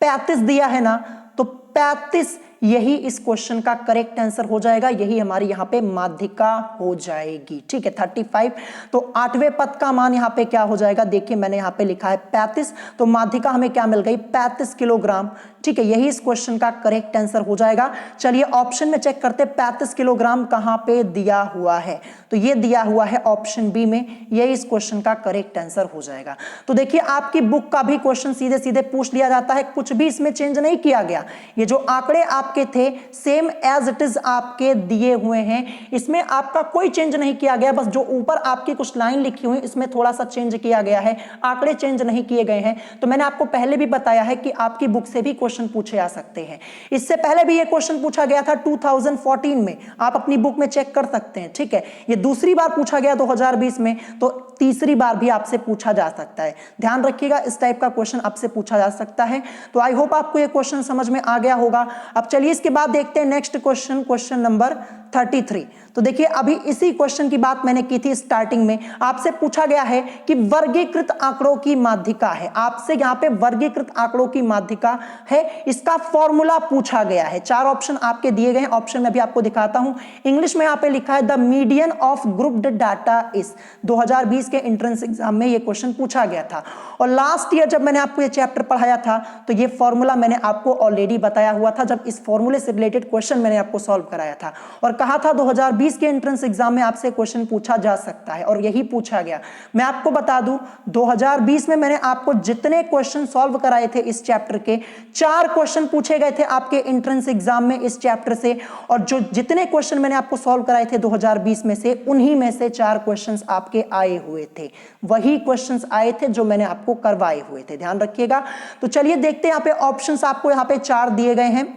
35 दिया है ना। तो 35 यही इस क्वेश्चन का करेक्ट आंसर हो जाएगा, यही हमारी यहां पे माध्यिका हो जाएगी, ठीक है। 35, तो 8वें पद का मान यहां पे क्या हो जाएगा, देखिए मैंने यहां पे लिखा है 35, तो माध्यिका हमें क्या मिल गई, 35 किलोग्राम, ठीक है। यही इस क्वेश्चन का करेक्ट आंसर हो जाएगा। चलिए ऑप्शन में चेक करते, 35 किलोग्राम कहां पे दिया हुआ है, तो ये दिया हुआ है ऑप्शन बी में, यही इस क्वेश्चन का करेक्ट आंसर हो जाएगा। तो देखिए आपकी बुक का भी क्वेश्चन सीधे सीधे पूछ लिया जाता है, कुछ भी इसमें चेंज नहीं किया गया। ये ये जो आंकड़े आपके थे सेम एज इट इज आपके दिए हुए हैं, इसमें आपका कोई चेंज नहीं किया गया, बस जो ऊपर आपकी कुछ लाइन लिखी हुई इसमें थोड़ा सा चेंज किया गया है, आंकड़े चेंज नहीं किए गए हैं। तो मैंने आपको पहले भी बताया है कि आपकी बुक से भी क्वेश्चन पूछे जा सकते हैं। इससे पहले भी ये क्वेश्चन पूछा गया था 2014 में, आप अपनी बुक में चेक कर सकते हैं, ठीक है। ये दूसरी बार पूछा गया 2020 में, तो तीसरी बार भी आपसे पूछा जा सकता है। ध्यान रखिएगा, इस टाइप का क्वेश्चन आपसे पूछा जा सकता है। तो आई होप आपको ये क्वेश्चन समझ में आ गया होगा। अब चलिए इसके बाद देखते हैं नेक्स्ट क्वेश्चन, क्वेश्चन नंबर 33। तो देखिए अभी इसी क्वेश्चन की बात मैंने की थी स्टार्टिंग में, आपसे पूछा गया है कि वर्गीकृत आंकड़ों की माध्यिका है। आपसे यहां पे वर्गीकृत आंकड़ों की माध्यिका है, इसका फॉर्मूला पूछा गया है। चार ऑप्शन आपके दिए गए हैं, ऑप्शन में भी आपको दिखाता हूं। इंग्लिश में यहां पे लिखा है the median of grouped data is. 2020 के एंट्रेंस एग्जाम में ये क्वेश्चन पूछा गया था, और लास्ट ईयर जब मैंने आपको ये चैप्टर पढ़ाया था तो ये फॉर्मूला मैंने आपको ऑलरेडी बताया हुआ था, जब इस फॉर्मूले से रिलेटेड क्वेश्चन मैंने आपको सॉल्व कराया था, और कहा था 2020 के एंट्रेंस एग्जाम में आपसे क्वेश्चन पूछा जा सकता है, और यही पूछा गया। मैं आपको बता दूं 2020 में मैंने आपको जितने क्वेश्चन सॉल्व कराए थे इस चैप्टर के, 4 क्वेश्चन पूछे गए थे आपके एंट्रेंस एग्जाम में इस चैप्टर से, और जो जितने क्वेश्चन मैंने आपको सॉल्व कराए थे 2020 में से, उन्हीं में से 4 क्वेश्चंस आपके आए हुए थे, वही क्वेश्चंस आए थे जो मैंने आपको करवाए हुए थे। ध्यान रखिएगा। तो चलिए देखते हैं, यहाँ पे ऑप्शंस आपको यहाँ पे 4 दिए गए हैं,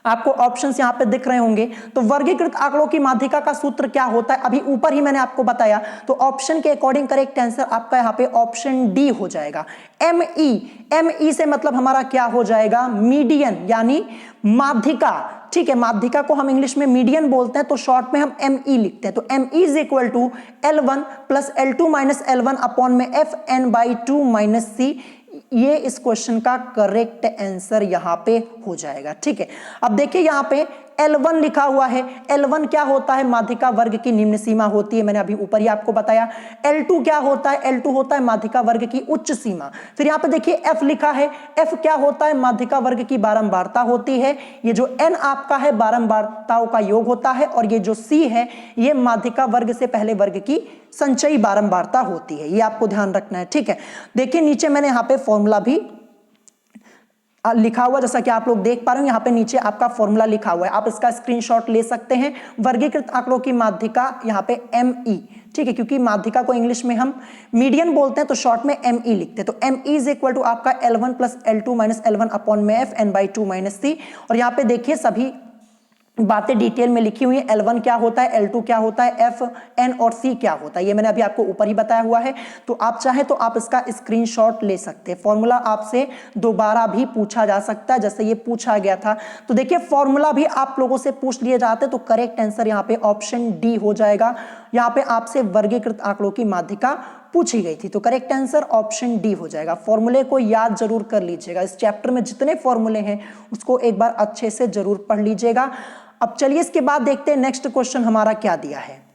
आपको ऑप्शंस यहां पे दिख रहे होंगे। तो वर्गीकृत आंकड़ों की माध्यिका का सूत्र क्या होता है, अभी ऊपर ही मैंने आपको बताया। तो ऑप्शन के अकॉर्डिंग करेक्ट आंसर आपका यहां पे ऑप्शन डी हो जाएगा। एमई से मतलब हमारा क्या हो जाएगा, मीडियन यानी माध्यिका, ठीक है। माध्यिका को हम इंग्लिश में मीडियन बोलते हैं, तो शॉर्ट में हम एमई लिखते हैं। तो ME is equal to L1 plus L2 minus L1 upon में FN/2 माइनस C। ये इस क्वेश्चन का करेक्ट आंसर यहां पे हो जाएगा, ठीक है। अब देखिए यहां पे L1 लिखा हुआ है, L1 क्या होता है, माध्यिका वर्ग की निम्न सीमा होती है, मैंने अभी ऊपर ही आपको बताया। L2 क्या होता है, L2 होता है माध्यिका वर्ग की उच्च सीमा। फिर यहां पे देखिए F लिखा है, F क्या होता है, माध्यिका वर्ग की बारंबारता होती है। ये जो N आपका है बारंबारताओं का योग होता है, और ये जो C है ये माध्यिका वर्ग से पहले वर्ग की संचयी बारंबारता होती है, ये आपको ध्यान रखना है, ठीक है। देखिए नीचे मैंने यहां पे फॉर्मूला भी लिखा हुआ, जैसा कि आप लोग देख पा रहे हो, यहाँ पे नीचे आपका फॉर्मूला लिखा हुआ है, आप इसका स्क्रीनशॉट ले सकते हैं। वर्गीकृत आंकड़ों की माध्यिका यहाँ पे ME, ठीक है, क्योंकि माध्यिका को इंग्लिश में हम मीडियन बोलते हैं तो शॉर्ट में ME लिखते हैं। तो ME इज इक्वल टू आपका L1 plus L2 minus L1 upon में FN/2 माइनस C। और यहाँ पे देखिए सभी बातें डिटेल में लिखी हुई है, L1 क्या होता है, L2 क्या होता है, F, N और C क्या होता है, ये मैंने अभी आपको ऊपर ही बताया हुआ है। तो आप चाहे तो आप इसका स्क्रीनशॉट ले सकते हैं। फॉर्मूला आपसे दोबारा भी पूछा जा सकता है, जैसे ये पूछा गया था। तो देखिए फॉर्मूला भी आप लोगों से पूछ लिए जाते, तो करेक्ट आंसर यहाँ पे ऑप्शन डी हो जाएगा। यहाँ पे आपसे वर्गीकृत आंकड़ों की माध्यिका पूछी गई थी, तो करेक्ट आंसर ऑप्शन डी हो जाएगा। फॉर्मूले को याद जरूर कर लीजिएगा, इस चैप्टर में जितने फॉर्मूले हैं उसको एक बार अच्छे से जरूर पढ़ लीजिएगा। अब चलिए इसके बाद देखते हैं नेक्स्ट क्वेश्चन हमारा क्या दिया है।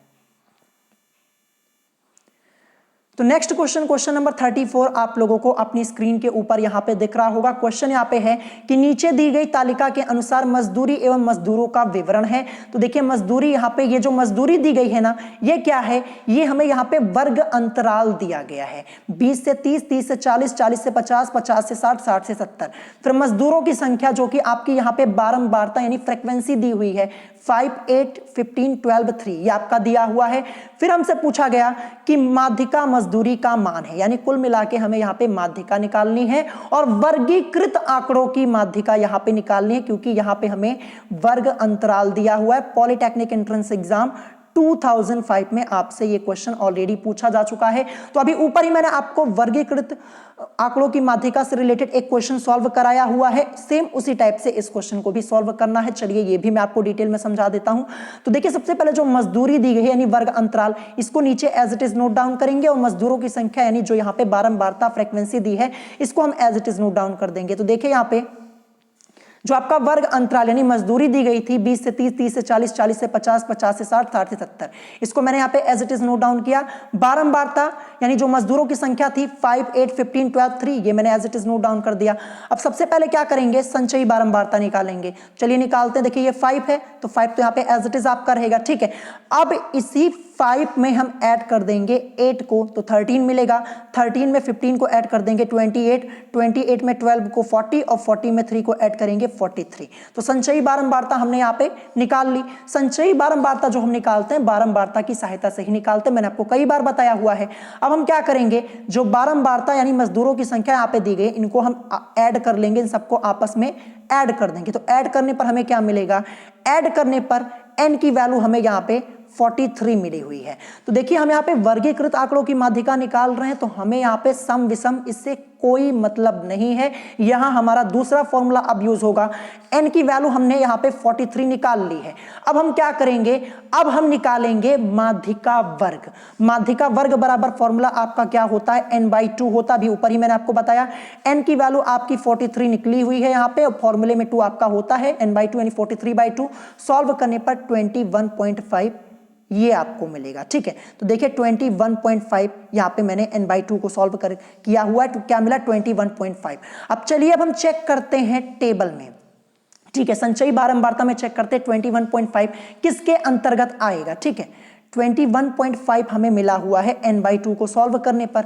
तो नेक्स्ट क्वेश्चन, क्वेश्चन नंबर 34 आप लोगों को अपनी स्क्रीन के ऊपर यहां पे दिख रहा होगा। क्वेश्चन यहां पे है कि नीचे दी गई तालिका के अनुसार मजदूरी एवं मजदूरों का विवरण है। तो देखिए मजदूरी, यहां पे ये जो मजदूरी दी गई है ना, ये क्या है, ये हमें यहां पे वर्ग अंतराल दिया गया है, 20 से 30, 30 से 40, 40 से 50, 50 से 60, 60 से 70। फिर मजदूरों की संख्या जो कि आपकी यहाँ पे बारंबारता यानी फ्रीक्वेंसी दी हुई है 5, 8, 15, 12, 3, ये आपका दिया हुआ है। फिर हमसे पूछा गया कि माध्यिका मजदूरी का मान है, यानी कुल मिला के हमें यहाँ पे माध्यिका निकालनी है, और वर्गीकृत आंकड़ों की माध्यिका यहाँ पे निकालनी है, क्योंकि यहाँ पे हमें वर्ग अंतराल दिया हुआ है। पॉलिटेक्निक एंट्रेंस एग्जाम 2005 में आपसे ये क्वेश्चन ऑलरेडी पूछा जा चुका है। तो अभी ऊपर ही मैंने आपको वर्गीकृत आंकड़ों की माध्यिका से रिलेटेड एक क्वेश्चन सॉल्व कराया हुआ है, सेम उसी टाइप से इस क्वेश्चन को भी सॉल्व करना है। चलिए ये भी मैं आपको डिटेल में समझा देता हूं। तो देखिए सबसे पहले जो मजदूरी दी गई है यानी वर्ग अंतराल, इसको नीचे as it is note down करेंगे, और मजदूरों की संख्या यानी जो यहाँ पे बारंबारता फ्रीक्वेंसी दी है इसको हम as it is note down कर देंगे। तो देखिए यहाँ पे जो आपका वर्ग अंतराल यानी मजदूरी दी गई थी 20 से 30, 30 से 40, 40 से 50, 50 से 60, 60 से 70, इसको मैंने यहाँ पे as it is note down किया। बारंबारता यानी जो मजदूरों की संख्या थी 5, 8, 15, 12, 3, ये मैंने as it is note down कर दिया। अब सबसे पहले क्या करेंगे, संचयी बारंबारता निकालेंगे। चलिए निकालते हैं। देखिए ये 5 है तो 5 तो यहाँ पे एज इट इज आपका रहेगा, ठीक है। अब इसी 5 में हम ऐड कर देंगे 8 को तो 13 मिलेगा, 13 में 15 को ऐड कर देंगे 28, 28 में 12 को 40 और 40 में 3 को ऐड करेंगे 43। तो संचयी बारंबारता हमने यहाँ पे निकाल ली। संचयी बारंबारता जो हम निकालते हैं बारंबारता की सहायता से ही निकालते हैं, मैंने आपको कई बार बताया हुआ है। अब हम क्या करेंगे, जो बारंबारता यानी मजदूरों की संख्या यहाँ पे दी गई इनको हम ऐड कर लेंगे, इन सबको आपस में ऐड कर देंगे। तो ऐड करने पर हमें क्या मिलेगा, ऐड करने पर n की वैल्यू हमें यहाँ पे 43 मिली हुई है। तो देखिए हम यहाँ पे वर्गीकृत आंकड़ों की माध्यिका निकाल रहे हैं, तो हमें यहाँ पे सम विषम इससे कोई मतलब नहीं है। यहाँ हमारा दूसरा फॉर्मूला अब यूज होगा। n की वैल्यू हमने यहाँ पे 43 निकाल ली है। अब हम क्या करेंगे, अब हम निकालेंगे माध्यिका वर्ग। माध्यिका वर्ग बराबर फॉर्मूला आपका क्या होता है, n/2 होता, अभी ऊपर ही मैंने आपको बताया। n की वैल्यू आपकी 43 निकली हुई है यहाँ पे, और फॉर्मूले में 2 आपका होता है, n/2 यानी 43/2। सॉल्व करने पर 21.5 ये आपको मिलेगा। ठीक है, तो देखिए 21.5 यहाँ पे मैंने n/2 को सॉल्व कर किया हुआ है, तो क्या मिला 21.5। अब चलिए अब हम चेक करते हैं टेबल में। ठीक है, संचयी बारंबारता में चेक करते हैं 21.5 किसके अंतर्गत आएगा। ठीक है, 21.5 हमें मिला हुआ है n/2 को सॉल्व करने पर।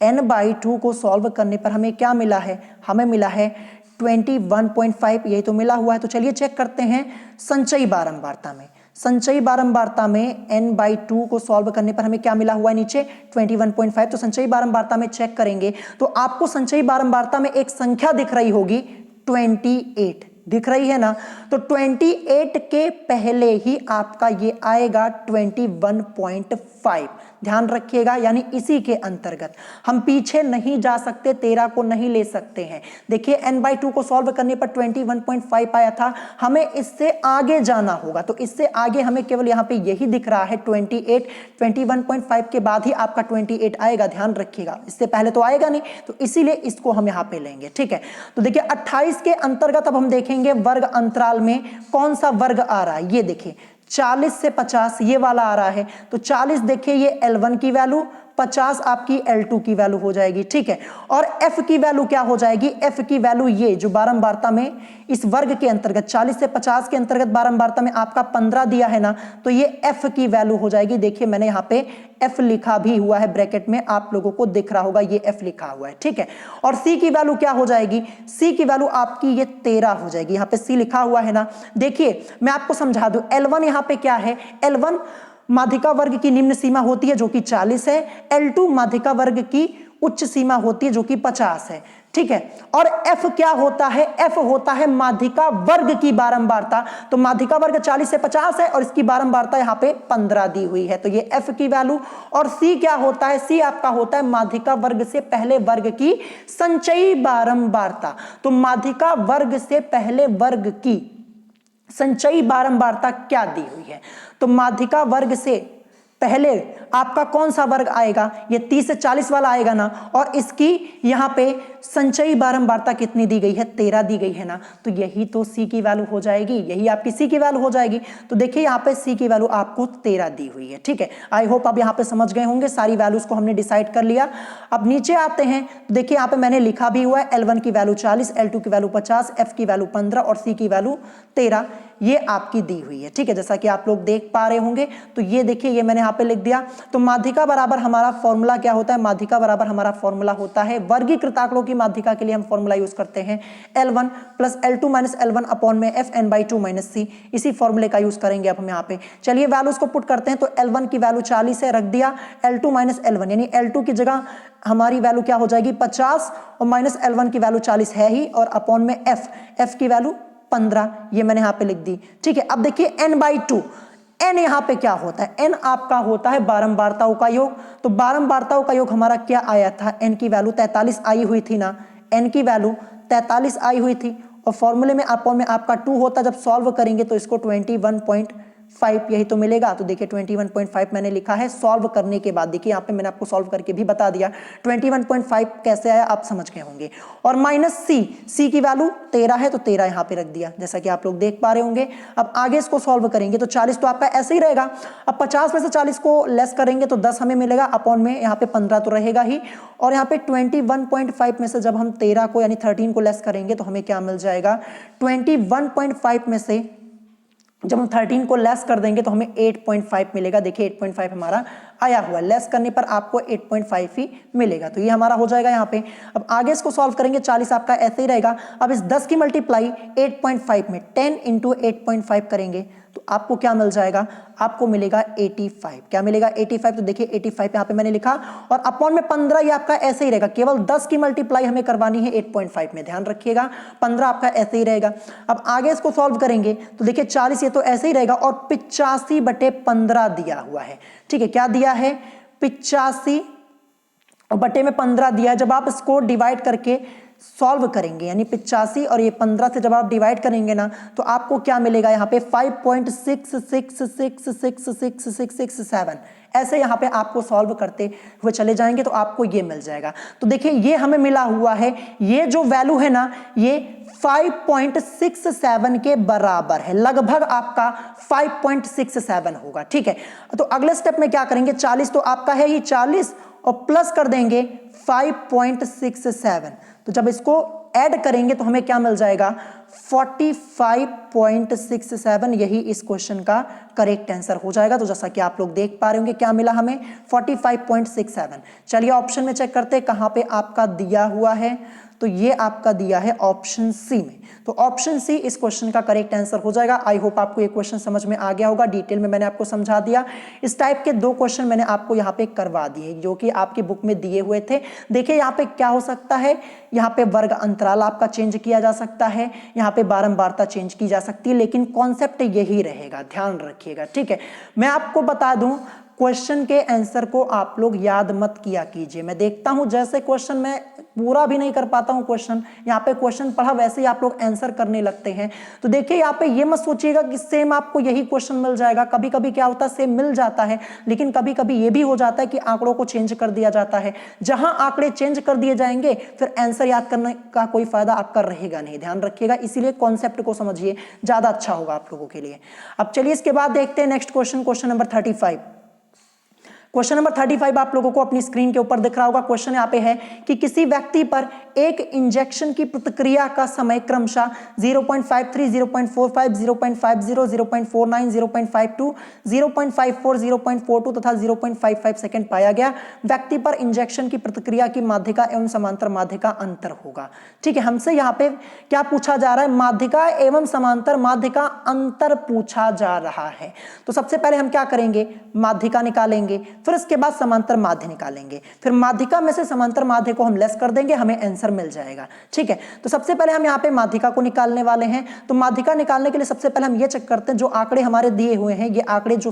n/2 को सॉल्व करने पर हमें क्या मिला है, हमें मिला है 21.5, यही तो मिला हुआ है। तो चलिए चेक करते हैं संचयी बारंबारता में। संचयी बारंबारता में n/2 को सॉल्व करने पर हमें क्या मिला हुआ है नीचे 21.5। तो संचयी बारंबारता में चेक करेंगे तो आपको संचयी बारंबारता में एक संख्या दिख रही होगी 28, दिख रही है ना। तो 28 के पहले ही आपका ये आएगा 21.5, ध्यान रखिएगा, यानी इसी के अंतर्गत। हम पीछे नहीं जा सकते, 13 को नहीं ले सकते हैं। देखिए n/2 को सॉल्व करने पर 21.5 आया था, हमें इससे आगे जाना होगा। तो इससे आगे हमें केवल यहाँ पे यही दिख रहा है 28, 21.5 के बाद ही आपका 28 आएगा, ध्यान रखिएगा, इससे पहले तो आएगा नहीं। तो इसीलिए इसको हम यहाँ पे लेंगे। ठीक है, तो देखिए 28 के अंतर्गत अब हम देखेंगे वर्ग अंतराल में कौन सा वर्ग आ रहा है। ये देखिए 40 से 50 ये वाला आ रहा है। तो 40 देखिए ये L1 की वैल्यू, 50 आपकी L2 की वैल्यू हो जाएगी। ठीक है, और F की वैल्यू क्या हो जाएगी, F की वैल्यू ये जो बारंबारता में इस वर्ग के अंतर्गत 40 से 50 के अंतर्गत बारंबारता में आपका 15 दिया है ना, तो ये F की वैल्यू हो जाएगी। देखिए मैंने यहाँ पे F लिखा भी हुआ है ब्रैकेट में, आप लोगों को दिख रहा होगा ये F लिखा हुआ है। ठीक है, और C की वैल्यू क्या हो जाएगी, C की वैल्यू आपकी ये 13 हो जाएगी। यहाँ पे C लिखा हुआ है ना, देखिए मैं आपको समझा दूं। L1 यहाँ पे क्या है, L1 माध्यिका वर्ग की निम्न सीमा होती है जो कि 40 है, L2 माध्यिका वर्ग की उच्च सीमा होती है जो कि 50 है। ठीक है, और F क्या होता है, F होता है माध्यिका वर्ग की बारंबारता। तो माध्यिका वर्ग 40 से 50 है और इसकी बारंबारता यहाँ पे 15 दी हुई है, तो ये F की वैल्यू। और C क्या होता है, C आपका होता है माध्यिका वर्ग से पहले वर्ग की संचयी बारंबारता। तो माध्यिका वर्ग से पहले वर्ग की संचयी बारंबारता क्या दी हुई है, तो माध्यिका वर्ग से पहले आपका कौन सा वर्ग आएगा, ये 30 से 40 वाला आएगा ना, और इसकी यहाँ पे संचयी बारंबारता कितनी दी गई है, 13 दी गई है ना, तो यही तो C की वैल्यू हो जाएगी, यही आपकी C की वैल्यू हो जाएगी। तो देखिए यहाँ पे C की वैल्यू आपको 13 दी हुई है। ठीक है, आई होप आप यहाँ पे समझ गए होंगे, सारी वैल्यूज को हमने डिसाइड कर लिया। अब नीचे आते हैं, देखिए यहाँ पे मैंने लिखा भी हुआ है L1 की वैल्यू 40, L2 की वैल्यू 50, F की वैल्यू 15 और C की वैल्यू 13, ये आपकी दी हुई है। ठीक है, जैसा कि आप लोग देख पा रहे होंगे। तो ये देखिए ये मैंने यहाँ पे लिख दिया। तो माध्यिका बराबर हमारा फॉर्मूला क्या होता है, माध्यिका बराबर हमारा फॉर्मूला होता है, वर्गीकृत आंकड़ों की माध्यिका के लिए हम फॉर्मूला यूज करते हैं L1 plus L2 minus L1 upon में F n/2 माइनस C, इसी फॉर्मूले का यूज करेंगे अब हम यहाँ पे। चलिए वैल्यूज को पुट करते हैं। तो L1 की वैल्यू 40 है, रख दिया, L2 माइनस L1 यानी L2 की जगह हमारी वैल्यू क्या हो जाएगी 50 और माइनस L1 की वैल्यू 40 है ही, और अपॉन में F की वैल्यू 15, ये मैंने यहाँ पे लिख दी। ठीक है, अब देखिए n/2, n यहाँ पे क्या होता है, n आपका होता है बारंबारताओं का योग। तो बारंबारताओं का योग हमारा क्या आया था, n की वैल्यू 43 आई हुई थी ना, n की वैल्यू 43 आई हुई थी, और फॉर्मूले में अपॉन में आपका 2 होता, जब सॉल्व करेंगे तो इसको 21.5 यही तो मिलेगा। तो देखिए 21.5 मैंने लिखा है सॉल्व करने के बाद। देखिए यहाँ पे मैंने आपको सॉल्व करके भी बता दिया 21.5 कैसे आया, आप समझ गए होंगे। और माइनस C की वैल्यू 13 है, तो 13 यहाँ पे रख दिया, जैसा कि आप लोग देख पा रहे होंगे। अब आगे इसको सॉल्व करेंगे तो 40 तो आपका ऐसे ही रहेगा। अब 50 में से 40 को लेस करेंगे तो 10 हमें मिलेगा, अपॉन में यहाँ पे 15 तो रहेगा ही, और यहाँ पे 21.5 में से जब हम 13 को यानी 13 को लेस करेंगे तो हमें क्या मिल जाएगा, 21.5 में से जब हम 13 को लेस कर देंगे तो हमें 8.5 मिलेगा। देखिए 8.5 हमारा आया हुआ है, लेस करने पर आपको 8.5 ही मिलेगा, तो ये हमारा हो जाएगा यहाँ पे। अब आगे इसको सॉल्व करेंगे, 40 आपका ऐसे ही रहेगा। अब इस 10 की मल्टीप्लाई 8.5 में 10 इंटू 8.5 करेंगे तो आपको क्या मिल जाएगा, आपको मिलेगा 85। क्या मिलेगा 85, तो देखिए 85 यहाँ पे मैंने लिखा, और अपॉन में 15 ये आपका ऐसे ही रहेगा। केवल 10 की मल्टीप्लाई हमें करवानी है 8.5 में, ध्यान रखिएगा 15 आपका ऐसे ही रहेगा। अब आगे इसको सॉल्व करेंगे तो देखिए 40 ये तो ऐसे ही रहेगा, और 85/15 दिया हुआ है। ठीक है, क्या दिया है, 85/15 दिया है। जब आप इसको डिवाइड करके सॉल्व करेंगे, यानी 85 और ये 15 से जब आप डिवाइड करेंगे ना, तो आपको क्या मिलेगा यहाँ पे 5.6666667 ऐसे यहाँ पे आपको सॉल्व करते हुए चले जाएंगे तो आपको ये मिल जाएगा। तो देखिए ये हमें मिला हुआ है, ये जो वैल्यू है ना ये 5.67 के बराबर है, लगभग आपका 5.67 होगा। ठीक है, तो अगले स्टेप में क्या करेंगे, 40 तो आपका है ही, 40 और प्लस कर देंगे 5.67, तो जब इसको ऐड करेंगे तो हमें क्या मिल जाएगा 45.67, यही इस क्वेश्चन का करेक्ट आंसर हो जाएगा। तो जैसा कि आप लोग देख पा रहे होंगे क्या मिला हमें 45.67। चलिए ऑप्शन में चेक करते हैं कहां पे आपका दिया हुआ है, तो ये आपका दिया है ऑप्शन सी में, तो ऑप्शन सी इस क्वेश्चन का करेक्ट आंसर हो जाएगा। आई होप आपको ये क्वेश्चन समझ में आ गया होगा, डिटेल में मैंने आपको समझा दिया। इस टाइप के 2 क्वेश्चन मैंने आपको यहाँ पे करवा दिए जो कि आपकी बुक में दिए हुए थे। देखिए यहाँ पे क्या हो सकता है, यहाँ पे वर्ग अंतराल आपका चेंज किया जा सकता है, यहाँ पे बारंबारता चेंज की जा सकती है, लेकिन कॉन्सेप्ट यही रहेगा, ध्यान रखिएगा। ठीक है, मैं आपको बता दूं क्वेश्चन के आंसर को आप लोग याद मत किया कीजिए। मैं देखता हूं जैसे क्वेश्चन मैं पूरा भी नहीं कर पाता हूं क्वेश्चन, यहाँ पे क्वेश्चन पढ़ा वैसे ही आप लोग आंसर करने लगते हैं। तो देखिए यहाँ पे ये मत सोचिएगा कि सेम आपको यही क्वेश्चन मिल जाएगा। कभी कभी क्या होता है सेम मिल जाता है, लेकिन कभी कभी ये भी हो जाता है कि आंकड़ों को चेंज कर दिया जाता है। जहां आंकड़े चेंज कर दिए जाएंगे फिर आंसर याद करने का कोई फायदा आपका रहेगा नहीं, ध्यान रखिएगा। इसीलिए कॉन्सेप्ट को समझिए, ज्यादा अच्छा होगा आप लोगों के लिए। अब चलिए इसके बाद देखते हैं next question, question number 35। Question number 35 आप लोगों को अपनी स्क्रीन के ऊपर दिख रहा होगा। क्वेश्चन यहाँ पे है कि किसी व्यक्ति पर एक इंजेक्शन की प्रतिक्रिया का समय क्रमशः 0.53, 0.45, 0.50, 0.49, 0.52, 0.54, 0.42 तथा 0.55 सेकंड पाया गया। व्यक्ति पर इंजेक्शन की प्रतिक्रिया की माध्यिका एवं समांतर माध्यिका अंतर होगा। ठीक है, हमसे यहाँ पे क्या पूछा जा रहा है, माध्यिका एवं समांतर माध्यिका अंतर पूछा जा रहा है। तो सबसे पहले हम क्या करेंगे, माध्यिका निकालेंगे, फिर इसके बाद समांतर माध्य निकालेंगे, फिर माध्यिका में से समांतर माध्य को हम लेस कर देंगे, हमें आंसर मिल जाएगा। ठीक है, तो सबसे पहले हम यहाँ पे माध्यिका को निकालने वाले हैं। तो माध्यिका निकालने के लिए सबसे पहले हम ये चेक करते हैं जो आंकड़े हमारे दिए हुए हैं, ये आंकड़े जो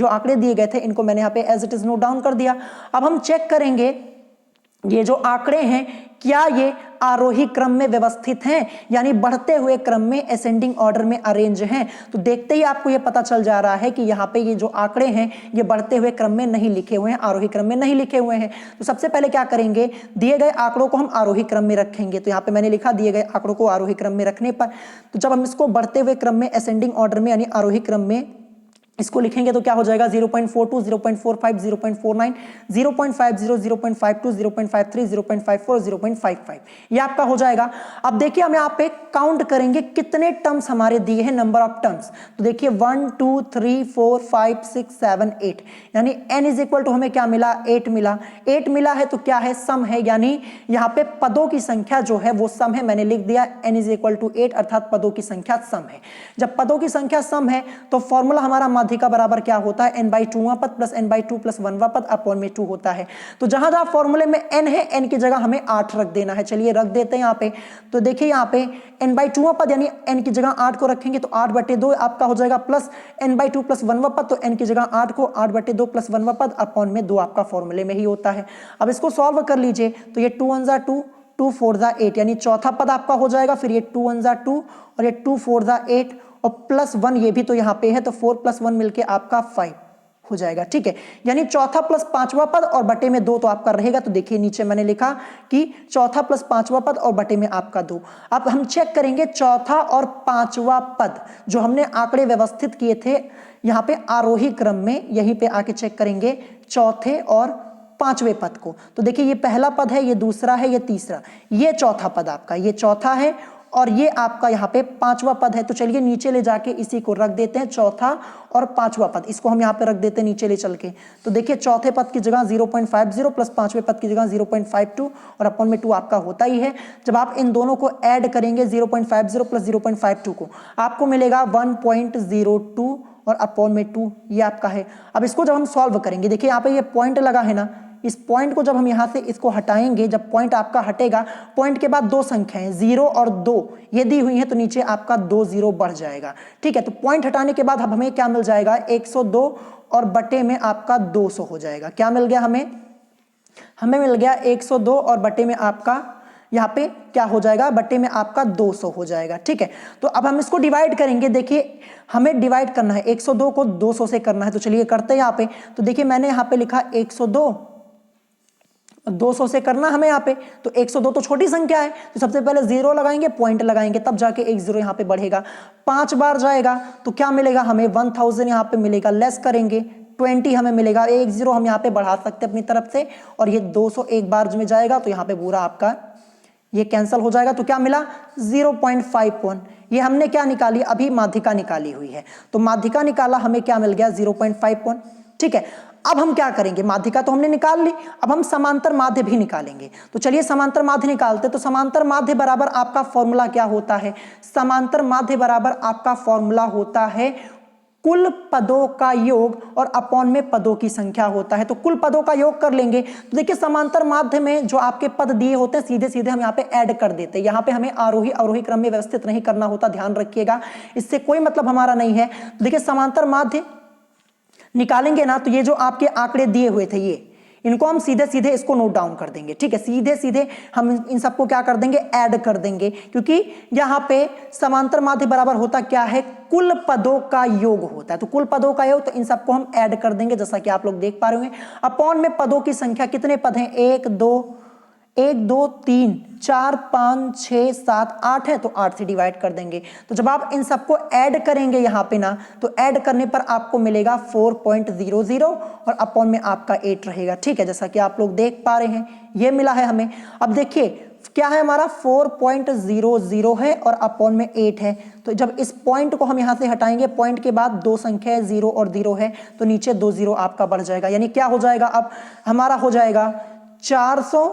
आंकड़े दिए गए थे इनको मैंने यहाँ पे as it is note down कर दिया। अब हम चेक करेंगे ये जो आंकड़े हैं क्या ये आरोही क्रम में व्यवस्थित हैं, यानी बढ़ते हुए क्रम में असेंडिंग ऑर्डर में अरेंज हैं। तो देखते ही आपको ये पता चल जा रहा है कि यहाँ पे ये जो आंकड़े हैं ये बढ़ते हुए क्रम में नहीं लिखे हुए हैं, आरोही क्रम में नहीं लिखे हुए हैं। तो सबसे पहले क्या करेंगे, दिए गए आंकड़ों को हम आरोही क्रम में रखेंगे। तो यहाँ पे मैंने लिखा दिए गए आंकड़ों को आरोही क्रम में रखने पर, तो जब हम इसको बढ़ते हुए क्रम में असेंडिंग ऑर्डर में यानी आरोही क्रम में इसको लिखेंगे तो क्या हो जाएगा 0.42, 0.45, 0.49, 0.50, 0.52, 0.53, 0.54, 0.55 ये आपका हो जाएगा। अब देखिए हम यहाँ पे काउंट करेंगे कितने टर्म्स हमारे दिए हैं, नंबर ऑफ टर्म्स। तो देखिए 1 2 3 4 5 6 7 8 यानी n इज इक्वल टू हमें क्या मिला 8 मिला। 8 मिला है तो क्या है, सम है, यानी यहाँ पे पदों की संख्या जो है वो सम है। मैंने लिख दिया n इज इक्वल टू 8 अर्थात पदों की संख्या सम है। जब पदों की संख्या सम है तो फॉर्मूला हमारा माध्यिका बराबर क्या होता है, n/2वां पद प्लस n/2 प्लस 1वां पद अपॉन में 2 होता है। तो जहां जहां फॉर्मूले में n है n की जगह हमें 8 रख देना है। चलिए रख देते हैं यहाँ पे। तो देखिए यहाँ पे n/2वां पद यानी n की जगह 8 को रखेंगे तो 8/2 आपका हो जाएगा प्लस n/2 प्लस 1वां पद, तो n की जगह 8 को 8/2 प्लस 1वां पद अपॉन में 2 आपका फॉर्मूले में ही होता है। अब इसको सॉल्व कर लीजिए तो ये 2 1 2 2 4 8 यानी चौथा पद आपका हो जाएगा। फिर ये 2 1 2 और ये 2 4 8 और प्लस 1 ये भी तो यहाँ पे है, तो 4 प्लस 1 मिलके आपका 5 हो जाएगा। ठीक है, यानी चौथा प्लस 5वां पद और बटे में 2 तो आपका रहेगा। तो देखिए नीचे मैंने लिखा कि चौथा प्लस 5वां पद और बटे में आपका 2। अब हम चेक करेंगे चौथा और 5वां पद जो हमने आंकड़े व्यवस्थित किए थे यहाँ पे आरोही क्रम में, यहीं पे आके चेक करेंगे चौथे और 5वें पद को। तो देखिए ये पहला पद है, ये दूसरा है, ये तीसरा, ये चौथा पद आपका, ये चौथा है और ये आपका यहाँ पे पांचवा पद है। तो चलिए नीचे ले जाके इसी को रख देते हैं, चौथा और पांचवा पद इसको हम यहाँ पे रख देते हैं नीचे ले चल के। तो देखिए चौथे पद की जगह 0.50 प्लस पांचवें पद की जगह 0.52 और अपॉन में 2 आपका होता ही है। जब आप इन दोनों को ऐड करेंगे 0.50 प्लस 0.52 को, आपको मिलेगा 1.02 और अपॉन में 2 ये आपका है। अब इसको जब हम सॉल्व करेंगे, देखिए यहाँ पे ये पॉइंट लगा है ना, इस पॉइंट को जब हम यहाँ से इसको हटाएंगे, जब पॉइंट आपका हटेगा, पॉइंट के बाद दो संख्याएं 0 और 2 ये दी हुई हैं, तो नीचे आपका 2 0 बढ़ जाएगा। ठीक है, तो पॉइंट हटाने के बाद अब हमें क्या मिल जाएगा, 102 और बटे में आपका 200 हो जाएगा। क्या मिल गया हमें मिल गया 102 और बटे में आपका यहाँ पे क्या हो जाएगा, बटे में आपका 200 हो जाएगा। ठीक है, तो अब हम इसको डिवाइड करेंगे। देखिए हमें डिवाइड करना है, 102 को 200 से करना है, तो चलिए करते हैं यहाँ पे। तो देखिए मैंने यहाँ पे लिखा 102, 200 से करना हमें यहाँ पे, तो 102 तो छोटी संख्या है, तो सबसे पहले 0 लगाएंगे, पॉइंट लगाएंगे, तब जाके 1 0 यहाँ पे बढ़ेगा। 5 बार जाएगा तो क्या मिलेगा हमें, 1000 यहाँ पे मिलेगा, लेस करेंगे 20 हमें मिलेगा, 1 0 हम यहाँ पे बढ़ा सकते हैं अपनी तरफ से, और ये 200 एक बार में जाएगा तो यहाँ पे पूरा आपका ये कैंसिल हो जाएगा। तो क्या मिला 0.51। ये हमने क्या निकाली, अभी माध्यिका निकाली हुई है, तो माध्यिका निकाला, हमें क्या मिल गया 0.51। ठीक है, अब हम क्या करेंगे, माध्यिका तो हमने निकाल ली, अब हम समांतर माध्य भी निकालेंगे। तो चलिए समांतर माध्य निकालते। तो समांतर माध्य बराबर आपका फॉर्मूला क्या होता है, समांतर माध्य बराबर आपका फॉर्मूला होता है कुल पदों का योग और अपॉन में पदों की संख्या होता है। तो कुल पदों का योग कर लेंगे, तो देखिए समांतर माध्य में जो आपके पद दिए होते हैं सीधे सीधे हम यहाँ पे ऐड कर देते हैं। यहाँ पे हमें आरोही अवरोही क्रम में व्यवस्थित नहीं करना होता, ध्यान रखिएगा, इससे कोई मतलब हमारा नहीं है। तो देखिए समांतर माध्य निकालेंगे ना, तो ये जो आपके आंकड़े दिए हुए थे ये, इनको हम सीधे सीधे इसको नोट डाउन कर देंगे। ठीक है, सीधे सीधे हम इन सबको क्या कर देंगे, ऐड कर देंगे, क्योंकि यहाँ पे समांतर माध्य बराबर होता क्या है, कुल पदों का योग होता है। तो कुल पदों का योग, तो इन सबको हम ऐड कर देंगे जैसा कि आप लोग देख पा रहे होंगे। अपॉन में पदों की संख्या, कितने पद हैं, 1 2 3 4 5 6 7 8 है, तो 8 से डिवाइड कर देंगे। तो जब आप इन सबको ऐड करेंगे यहाँ पे ना, तो ऐड करने पर आपको मिलेगा 4.00 और अपॉन में आपका 8 रहेगा। ठीक है, जैसा कि आप लोग देख पा रहे हैं ये मिला है हमें। अब देखिए क्या है हमारा, 4.00 है और अपॉन में 8 है। तो जब इस पॉइंट को हम यहाँ से हटाएंगे, पॉइंट के बाद दो संख्या 0 और 0 है, तो नीचे 2 0 आपका बढ़ जाएगा। यानी क्या हो जाएगा, अब हमारा हो जाएगा 400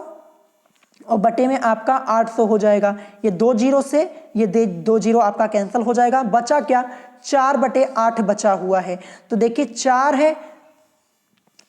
और बटे में आपका 800 हो जाएगा। ये 2 0 से ये 2 0 आपका कैंसिल हो जाएगा, बचा क्या, 4/8 बचा हुआ है। तो देखिए 4 है,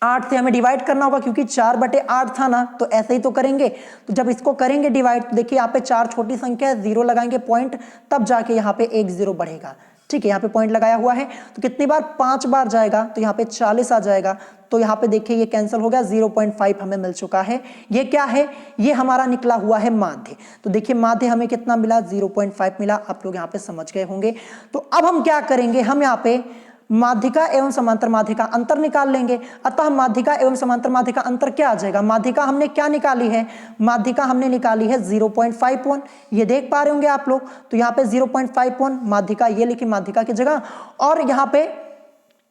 8 से हमें डिवाइड करना होगा, क्योंकि 4/8 था ना, तो ऐसे ही तो करेंगे। तो जब इसको करेंगे डिवाइड, तो देखिए यहाँ पे 4 छोटी संख्या है, 0 लगाएंगे पॉइंट, तब जाके यहाँ पे 1 0 बढ़ेगा। ठीक है, यहाँ पे पॉइंट लगाया हुआ है, तो कितनी बार, 5 बार जाएगा, तो यहाँ पे 40 आ जाएगा। तो यहाँ पे देखिए ये कैंसिल हो गया, 0.5 हमें मिल चुका है। ये क्या है, ये हमारा निकला हुआ है माध्य। तो देखिए माध्य हमें कितना मिला, 0.5 मिला। आप लोग यहाँ पे समझ गए होंगे। तो अब हम क्या करेंगे, हम यहाँ पे माध्यिका एवं समांतर माध्य का अंतर निकाल लेंगे। अतः माध्यिका एवं समांतर माध्य का अंतर क्या आ जाएगा, माध्यिका हमने क्या निकाली है, माध्यिका हमने निकाली है 0.51, ये देख पा रहे होंगे आप लोग। तो यहाँ पे 0.51 माध्यिका, ये लिखी माध्यिका की जगह, और यहाँ पे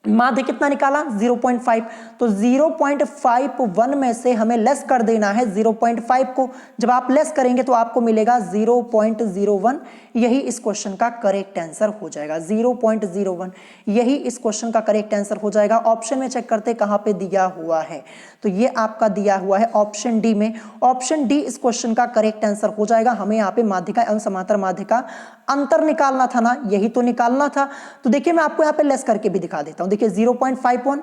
माध्य कितना निकाला, 0.5। तो 0.51 में से हमें लेस कर देना है 0.5 को। जब आप लेस करेंगे तो आपको मिलेगा 0.01। यही इस क्वेश्चन का करेक्ट आंसर हो जाएगा, 0.01 यही इस क्वेश्चन का करेक्ट आंसर हो जाएगा। ऑप्शन में चेक करते कहां पे दिया हुआ है, तो ये आपका दिया हुआ है ऑप्शन डी में। ऑप्शन डी इस क्वेश्चन का करेक्ट आंसर हो जाएगा। हमें यहाँ पे माध्यिका एवं समांतर माध्य का अंतर निकालना था ना, यही तो निकालना था। तो देखिए मैं आपको यहाँ पे लेस करके भी दिखा देता हूं। देखिए 0.51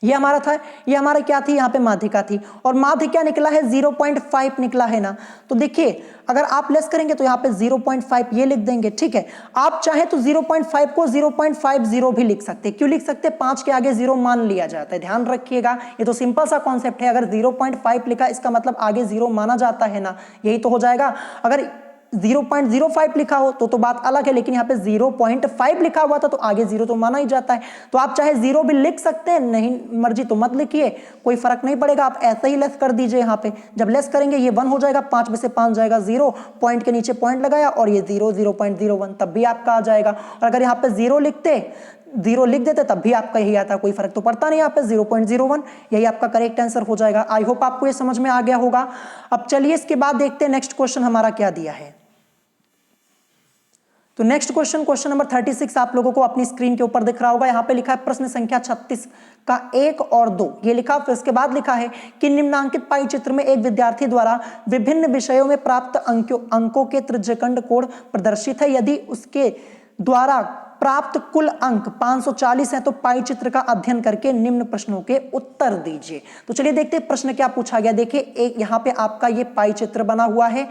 ये हमारा था, ये हमारा क्या थी, यहाँ पे माध्यिका थी, और माध्य क्या निकला है, 0.5 निकला है ना। तो देखिए अगर आप लेस करेंगे तो यहाँ पे 0.5 ये लिख देंगे। ठीक है, आप चाहे तो 0.5 को 0.50 भी लिख सकते हैं। क्यों लिख सकते हैं, 5 के आगे 0 मान लिया जाता है, ध्यान रखिएगा। ये तो सिंपल सा कॉन्सेप्ट है। अगर 0.5 लिखा इसका मतलब आगे 0 माना जाता है ना, यही तो हो जाएगा। अगर 0.05 लिखा हो तो बात अलग है, लेकिन यहाँ पे 0.5 लिखा हुआ था तो आगे 0 तो माना ही जाता है। तो आप चाहे 0 भी लिख सकते हैं, नहीं मर्जी तो मत लिखिए, कोई फर्क नहीं पड़ेगा। आप ऐसे ही लेस कर दीजिए। यहाँ पे जब लेस करेंगे ये 1 हो जाएगा, 5 में से 5 जाएगा 0, पॉइंट के नीचे पॉइंट लगाया और ये 0.01 तब भी आपका आ जाएगा। और अगर यहाँ पे 0 लिख देते तब भी आपका यही आता, कोई फर्क तो पड़ता नहीं। यहाँ पे 0.01 यही आपका करेक्ट आंसर हो जाएगा। आई होप आपको ये समझ में आ गया होगा। अब चलिए इसके बाद देखते हैं नेक्स्ट क्वेश्चन हमारा क्या दिया है। तो नेक्स्ट क्वेश्चन नंबर 36 आप लोगों को अपनी स्क्रीन के ऊपर दिख रहा होगा। यहां पे लिखा है प्रश्न संख्या 36 का 1 और 2, ये लिखा। फिर इसके बाद लिखा है कि निम्नांकित पाई चित्र में एक विद्यार्थी द्वारा विभिन्न विषयों में प्राप्त अंकों के त्रिज्यखंड कोण प्रदर्शित है। यदि उसके द्वारा प्राप्त कुल अंक 540 है तो पाई चित्र का अध्ययन करके निम्न प्रश्नों के उत्तर दीजिए। तो चलिए देखते हैं प्रश्न क्या पूछा गया। देखिए एक यहाँ पे आपका ये पाई चित्र बना हुआ है।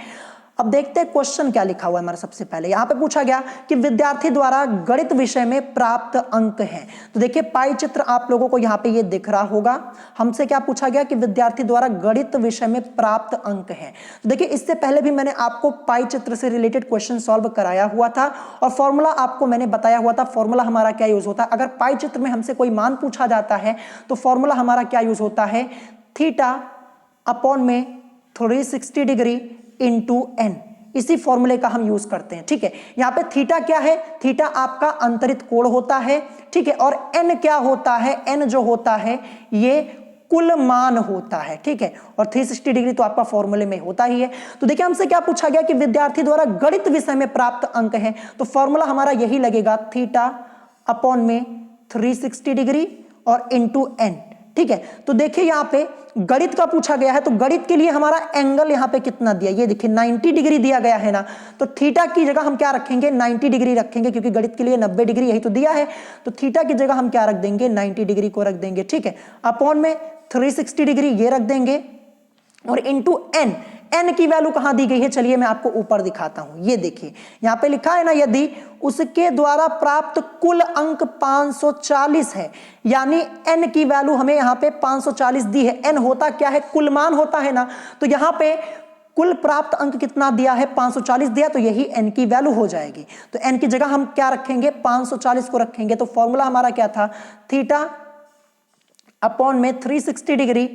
अब देखते हैं क्वेश्चन क्या लिखा हुआ है हमारा। सबसे पहले यहाँ पे पूछा गया कि विद्यार्थी द्वारा गणित विषय में प्राप्त अंक हैं। तो देखिए पाई चित्र आप लोगों को यहाँ पे ये दिख रहा होगा। हमसे क्या पूछा गया कि विद्यार्थी द्वारा गणित विषय में प्राप्त अंक हैं। तो देखिए इससे पहले भी मैंने आपको पाई चित्र से रिलेटेड क्वेश्चन सॉल्व कराया हुआ था और फॉर्मूला आपको मैंने बताया हुआ था। फॉर्मूला हमारा क्या यूज होता है, अगर पाई चित्र में हमसे कोई मान पूछा जाता है तो फॉर्मूला हमारा क्या यूज होता है, थीटा अपॉन में 360 डिग्री इंटू एन। इसी फॉर्मूले का हम यूज करते हैं। ठीक है, यहां पे थीटा क्या है, थीटा आपका अंतरित कोण होता है। ठीक है, और एन क्या होता है, एन जो होता है ये कुल मान होता है। ठीक है, और 360 डिग्री तो आपका फॉर्मूले में होता ही है। तो देखिए हमसे क्या पूछा गया कि विद्यार्थी द्वारा गणित विषय में प्राप्त अंक है, तो फॉर्मूला हमारा यही लगेगा, थीटा अपॉन में 360 डिग्री और इंटू एन। ठीक है, तो देखिए यहाँ पे गणित का पूछा गया है तो गणित के लिए हमारा एंगल यहाँ पे कितना दिया, ये देखिए 90 डिग्री दिया गया है ना। तो थीटा की जगह हम क्या रखेंगे, 90 डिग्री रखेंगे, क्योंकि गणित के लिए 90 डिग्री यही तो दिया है। तो थीटा की जगह हम क्या रख देंगे, 90 डिग्री को रख देंगे। ठीक है, अपॉन में 360 डिग्री ये रख देंगे और इंटू एन। एन की वैल्यू कहां दी गई है, चलिए मैं आपको ऊपर दिखाता हूं। ये देखिए यहां पे लिखा है ना, यदि उसके द्वारा प्राप्त कुल अंक 540 है, यानी एन की वैल्यू हमें यहां पे 540 दी है। एन होता क्या है, कुल मान होता है ना। तो यहां पे कुल प्राप्त अंक कितना दिया है, 540 दिया, तो यही एन की वैल्यू हो जाएगी। तो एन की जगह हम क्या रखेंगे, 540 को रखेंगे। तो फॉर्मूला हमारा क्या था, थीटा अपॉन में 360 डिग्री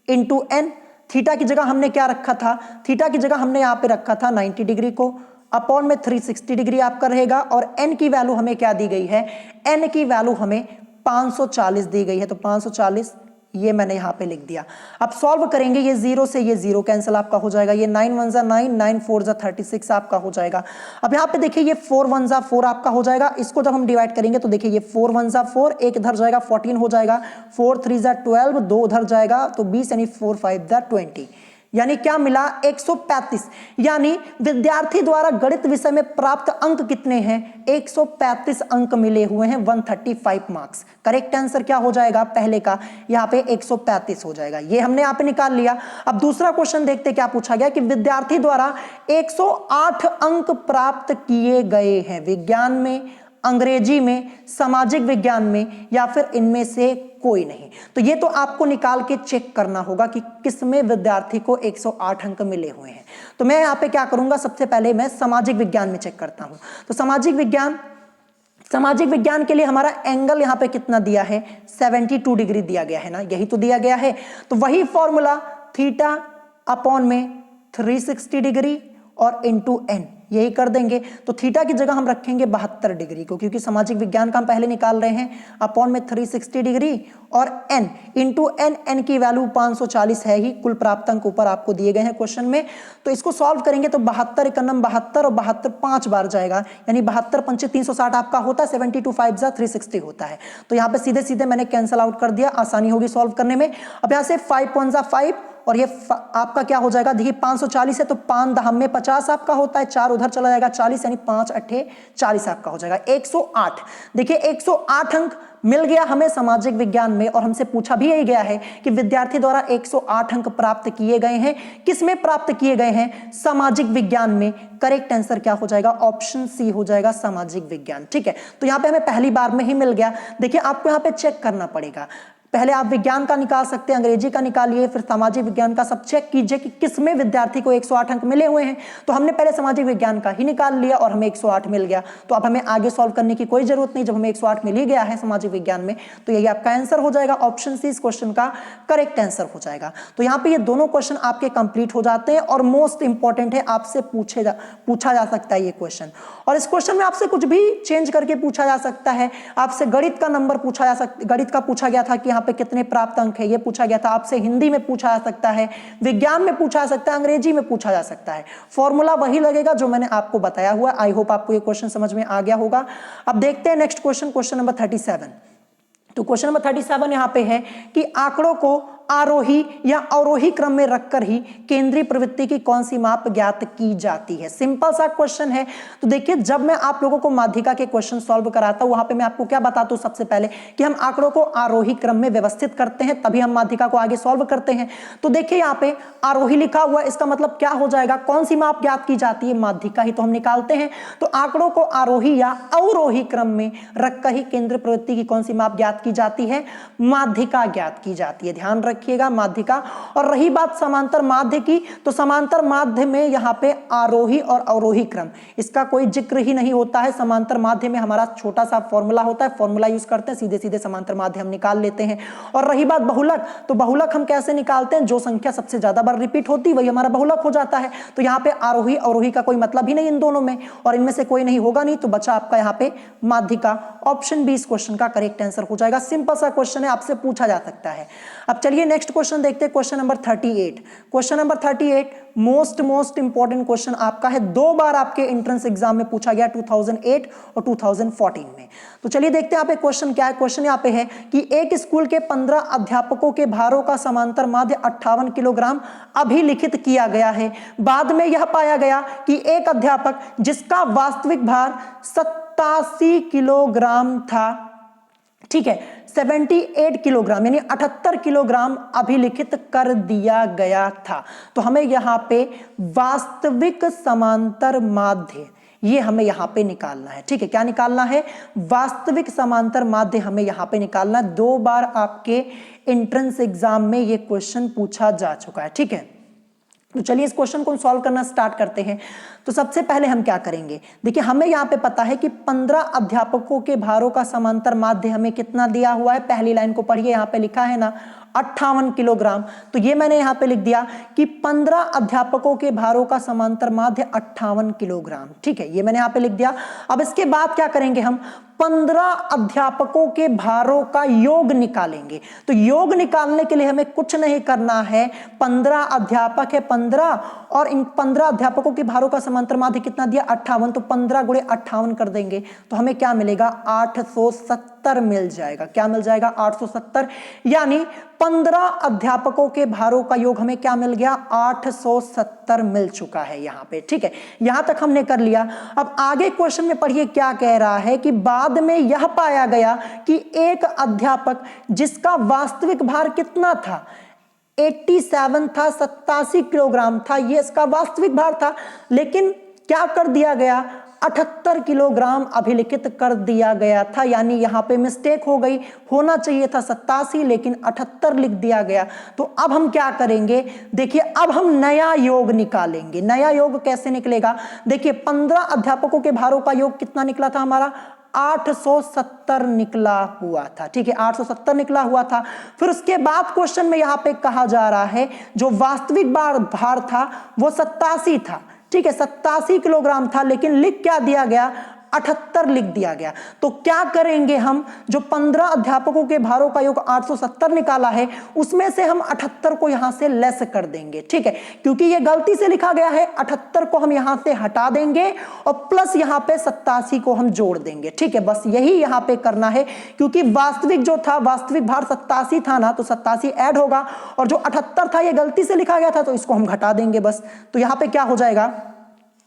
इंटू एन। थीटा की जगह हमने क्या रखा था, थीटा की जगह हमने यहाँ पे रखा था 90 डिग्री को, अपॉन में 360 डिग्री आपका रहेगा। और एन की वैल्यू हमें क्या दी गई है, एन की वैल्यू हमें 540 दी गई है। तो 540 ये मैंने यहाँ पे लिख दिया। अब सॉल्व करेंगे, ये 0 से ये 0 कैंसिल आपका हो जाएगा, ये 9 1 9, 9 4 36 आपका हो जाएगा। अब यहाँ पे देखिए ये 4 1 4 आपका हो जाएगा। इसको जब हम डिवाइड करेंगे तो देखिए ये 4 1 4, एक इधर जाएगा 14 हो जाएगा, 4 3 12, 2 उधर जाएगा तो 20, यानी 4 5 20, यानी क्या मिला, 135। यानी विद्यार्थी द्वारा गणित विषय में प्राप्त अंक कितने हैं, 135 अंक मिले हुए हैं, 135 मार्क्स। करेक्ट आंसर क्या हो जाएगा, पहले का यहाँ पे 135 हो जाएगा। ये हमने यहाँ पे निकाल लिया। अब दूसरा क्वेश्चन देखते क्या पूछा गया कि विद्यार्थी द्वारा 108 अंक प्राप्त किए गए हैं विज्ञान में, अंग्रेजी में, सामाजिक विज्ञान में, या फिर इनमें से कोई नहीं। तो ये तो आपको निकाल के चेक करना होगा कि किसमें विद्यार्थी को 108 अंक मिले हुए हैं। तो मैं यहाँ पे क्या करूंगा, सबसे पहले मैं सामाजिक विज्ञान में चेक करता हूं। तो सामाजिक विज्ञान के लिए हमारा एंगल यहाँ पे कितना दिया है, 72 डिग्री दिया गया है ना, यही तो दिया गया है। तो वही फॉर्मूला थीटा अपॉन में 360 डिग्री और इंटू एन, यही कर देंगे। तो थीटा की जगह हम रखेंगे 72 डिग्री को, क्योंकि सामाजिक विज्ञान का हम पहले निकाल रहे हैं। अपॉन में 360 डिग्री और एन इंटू एन, एन की वैल्यू 540 है ही, कुल प्राप्त अंक ऊपर आपको दिए गए हैं क्वेश्चन में। तो इसको सॉल्व करेंगे तो 72 एकम 72 और 72 5 बार जाएगा, यानी 72 पंचे 360 आपका होता है, 72 5 360 होता है। तो यहाँ पे सीधे सीधे मैंने कैंसिल आउट कर दिया, आसानी होगी सॉल्व करने में। अब यहाँ से 5 1 5 और ये आपका क्या हो जाएगा, देखिए 540 है तो 5 दहम में 50 आपका होता है, 4 उधर चला जाएगा 40, यानी 5 8 40 आपका हो जाएगा, 108। देखिए 108 अंक मिल गया हमें सामाजिक विज्ञान में, और हमसे पूछा भी यही गया है कि विद्यार्थी द्वारा 108 अंक प्राप्त किए गए हैं, किसमें प्राप्त किए गए हैं, सामाजिक विज्ञान में। करेक्ट आंसर क्या हो जाएगा, ऑप्शन सी हो जाएगा, सामाजिक विज्ञान। ठीक है, तो यहाँ पे हमें पहली बार में ही मिल गया। देखिए आपको यहाँ पे चेक करना पड़ेगा, पहले आप विज्ञान का निकाल सकते हैं, अंग्रेजी का निकालिए, फिर सामाजिक विज्ञान का। सब चेक कीजिए कि किसमें विद्यार्थी को 108 अंक मिले हुए हैं। तो हमने पहले सामाजिक विज्ञान का ही निकाल लिया और हमें 108 मिल गया। तो अब हमें आगे सॉल्व करने की कोई जरूरत नहीं, जब हमें 108 मिल ही गया है सामाजिक सामाजिक विज्ञान में। तो यही आपका आंसर हो जाएगा, ऑप्शन सी इस क्वेश्चन का करेक्ट आंसर हो जाएगा। तो यहाँ पे ये दोनों क्वेश्चन आपके कंप्लीट हो जाते हैं और मोस्ट इंपॉर्टेंट है, आपसे पूछा जा सकता है ये क्वेश्चन। और इस क्वेश्चन में आपसे कुछ भी चेंज करके पूछा जा सकता है। आपसे गणित का नंबर पूछा जा सकता, गणित का पूछा गया था कि यहाँ पे कितने प्राप्त अंक है, ये पूछा गया था। आपसे हिंदी में पूछा जा सकता है, विज्ञान में पूछा जा सकता है, अंग्रेजी में पूछा जा सकता है। फॉर्मूला वही लगेगा जो मैंने आपको बताया हुआ। आई होप आपको ये क्वेश्चन समझ में आ गया होगा। अब देखते हैं नेक्स्ट क्वेश्चन, क्वेश्चन नंबर 37। तो क्वेश्चन नंबर 37 यहाँ पे है कि आंकड़ों को आरोही या अवरोही क्रम में रखकर ही केंद्रीय प्रवृत्ति की कौन सी माप ज्ञात की जाती है। सिंपल सा क्वेश्चन है। तो देखिए, जब मैं आप लोगों को माध्यिका के क्वेश्चन सॉल्व कराता हूं, वहां पे मैं आपको क्या बताता हूं सबसे पहले कि हम आंकड़ों को आरोही क्रम में व्यवस्थित करते हैं, तभी हम माध्यिका को आगे सॉल्व करते हैं। तो देखिए यहाँ पे आरोही लिखा हुआ है, इसका मतलब क्या हो जाएगा, कौन सी माप ज्ञात की जाती है, माध्यिका ही तो हम निकालते हैं। तो आंकड़ों को आरोही या अवरोही क्रम में रखकर ही केंद्रीय प्रवृत्ति की कौन सी माप ज्ञात की जाती है, माध्यिका ज्ञात की जाती है। ध्यान रखिएगा, माध्यिका। और रही बात समांतर माध्य की, तो समांतर माध्य में यहाँ पे आरोही और अवरोही क्रम, इसका कोई जिक्र ही नहीं होता है। समांतर माध्य में हमारा छोटा सा फॉर्मूला होता है, फॉर्मूला यूज करते हैं, सीधे सीधे समांतर माध्य हम निकाल लेते हैं। और रही बात बहुलक, तो बहुलक हम कैसे निकालते हैं, जो संख्या सबसे ज्यादा बार रिपीट होती है वही हमारा बहुलक हो जाता है। तो यहाँ पे आरोही अवरोही का कोई मतलब ही नहीं इन दोनों में, और इनमें से कोई नहीं होगा नहीं, तो बचा आपका यहाँ पे माध्यिका। ऑप्शन बी इस क्वेश्चन का करेक्ट आंसर हो जाएगा। सिंपल सा क्वेश्चन है, आपसे पूछा जा सकता है। अब चलिए नेक्स्ट क्वेश्चन देखते हैं, question number 38। Question number 38 most important question आपका है, 2 बार आपके एंट्रेंस एग्जाम में पूछा गया, 2008 और 2014 में। तो चलिए देखते हैं यहाँ पे क्वेश्चन क्या है। क्वेश्चन यहाँ पे है कि एक स्कूल के 15 अध्यापकों के भारों का समांतर माध्य 58 किलोग्राम अभिलिखित किया गया है। बाद में यह पाया गया कि एक अध्यापक जिसका वास्तविक भार 87 किलोग्राम था, ठीक है, 78 किलोग्राम यानी 78 किलोग्राम अभिलिखित कर दिया गया था। तो हमें यहाँ पे वास्तविक समांतर माध्य, ये हमें यहाँ पे निकालना है। ठीक है, क्या निकालना है, वास्तविक समांतर माध्य हमें यहाँ पे निकालना है। 2 बार आपके एंट्रेंस एग्जाम में ये क्वेश्चन पूछा जा चुका है। ठीक है, तो चलिए इस क्वेश्चन को सॉल्व करना स्टार्ट करते हैं। तो सबसे पहले हम क्या करेंगे, देखिए हमें यहाँ पे पता है कि 15 अध्यापकों के भारों का समांतर माध्य हमें कितना दिया हुआ है। पहली लाइन को पढ़िए, यहाँ पे लिखा है ना 58 किलोग्राम। तो ये मैंने यहाँ पे लिख दिया कि 15 अध्यापकों के भारों का समांतर माध्य 58 किलोग्राम। ठीक है, ये मैंने यहाँ पे लिख दिया। अब इसके बाद क्या करेंगे, हम 15 अध्यापकों के भारों का योग निकालेंगे। तो योग निकालने के लिए हमें कुछ नहीं करना है, 15 अध्यापक है 15, और इन 15 अध्यापकों के भारों का समांतर माध्य कितना दिया 58, तो 15 गुणे 58 कर देंगे तो हमें क्या मिलेगा 870 मिल जाएगा। क्या मिल जाएगा 870, यानी 15 अध्यापकों के भारों का योग हमें क्या मिल गया 870 मिल चुका है यहाँ पे। ठीक है, यहां तक हमने कर लिया। अब आगे क्वेश्चन में पढ़िए क्या कह रहा है कि बाद में यह पाया गया कि एक अध्यापक जिसका वास्तविक भार कितना था 87 था, 87 किलोग्राम था, ये इसका वास्तविक भार था, लेकिन क्या कर दिया गया 78 किलोग्राम अभिलिखित कर दिया गया था। यानी यहां पे मिस्टेक हो गई, होना चाहिए था 87 लेकिन 78 लिख दिया गया। तो अब हम क्या करेंगे, देखिए अब हम नया योग निकालेंगे। नया योग कैसे निकलेगा, देखिए 15 अध्यापकों के भारों का योग कितना निकला था हमारा 870 निकला हुआ था। ठीक है, 870 निकला हुआ था। फिर उसके बाद क्वेश्चन में यहां पे कहा जा रहा है जो वास्तविक भार था वो 87 था। ठीक है, 87 किलोग्राम था, लेकिन लिख क्या दिया गया 78 लिख दिया गया। तो क्या करेंगे हम, जो 15 अध्यापकों के भारों का योग 870 निकाला है उसमें से हम 78 को यहां से लेस कर देंगे। ठीक है, क्योंकि ये गलती से लिखा गया है, 78 को हम यहां से हटा देंगे और प्लस यहां पे 87 को हम जोड़ देंगे। ठीक है, बस यही यहां पे करना है, क्योंकि वास्तविक जो था वास्तविक भार 87 था ना, तो 87 ऐड होगा, और जो 78 था ये गलती से लिखा गया था तो इसको हम घटा देंगे बस। तो यहां पे क्या हो जाएगा,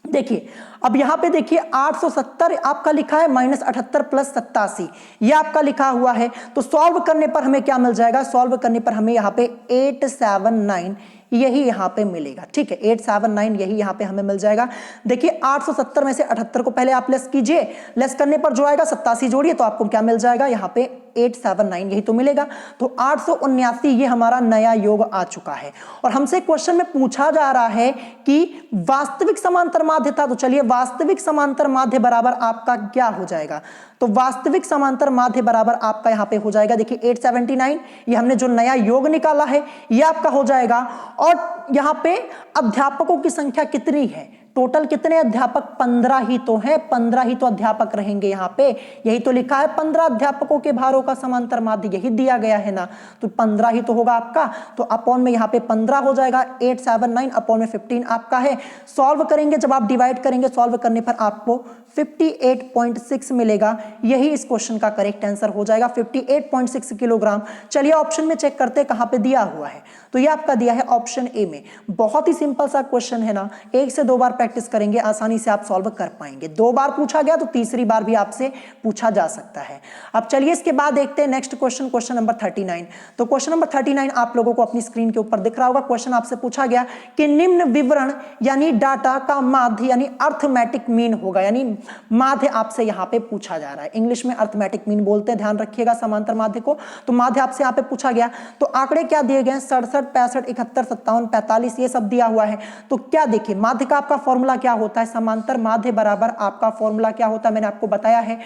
देखिए अब यहां पे देखिए 870 आपका लिखा है -78 प्लस 87 ये आपका लिखा हुआ है। तो सॉल्व करने पर हमें क्या मिल जाएगा, सॉल्व करने पर हमें यहां पे 879 यही यहाँ पे मिलेगा। ठीक है, 879 यही यहाँ पे हमें मिल जाएगा। देखिए 870 में से 78 को पहले आप लेस कीजिए, लेस करने पर जो आएगा 87 जोड़िए तो आपको क्या मिल जाएगा यहाँ पे 879 यही तो मिलेगा। तो 879 ये हमारा नया योग आ चुका है। और हमसे क्वेश्चन में पूछा जा रहा है कि वास्तविक समांतर माध्य था, तो चलिए वास्तविक समांतर माध्य बराबर आपका क्या हो जाएगा, तो वास्तविक समांतर माध्य बराबर आपका यहाँ पे हो जाएगा, देखिए 879 ये हमने जो नया योग निकाला है ये आपका हो जाएगा। और यहाँ पे अध्यापकों की संख्या कितनी है, टोटल कितने अध्यापक, 15 ही तो है, 15 ही तो अध्यापक रहेंगे यहाँ पे, यही तो लिखा है 15 अध्यापकों के भारों का समांतर माध्य, यही दिया गया है ना, तो 15 ही तो होगा आपका। तो अपॉन में यहाँ पे 15 हो जाएगा, 879 अपॉन में 15 आपका है। सॉल्व करेंगे, जब आप डिवाइड करेंगे सॉल्व करने पर आपको 58.6 मिलेगा, यही इस क्वेश्चन का करेक्ट आंसर हो जाएगा, 58.6 किलोग्राम। चलिए ऑप्शन में चेक करते हैं कहां पे दिया हुआ है, तो ये आपका दिया है ऑप्शन ए में। बहुत ही सिंपल सा क्वेश्चन है ना, एक से दो बार प्रैक्टिस करेंगे आसानी से आप सॉल्व कर पाएंगे। दो बार पूछा गया तो तीसरी बार भी आपसे पूछा जा सकता है। अब चलिए इसके बाद देखते हैं नेक्स्ट क्वेश्चन, क्वेश्चन नंबर 39। तो क्वेश्चन नंबर 39 आप लोगों को अपनी स्क्रीन के ऊपर दिख रहा होगा। क्वेश्चन आपसे पूछा गया कि निम्न विवरण यानी डाटा का माध्य यानी अर्थमेटिक मीन होगा, यानी माध्य आपसे यहां पे पूछा जा रहा है। इंग्लिश में अर्थमेटिक मीन बोलते हैं, ध्यान रखिएगा समांतर माध्य को। तो माध्य आपसे यहां पे पूछा गया, तो आंकड़े क्या दिए गए हैं, 67, 65, 71, 57, 45 ये सब दिया हुआ है। तो क्या देखिए माध्य का आपका फॉर्मूला क्या होता है, समांतर माध्य बराबर आपका फॉर्मूला क्या होता है, मैंने आपको बताया है,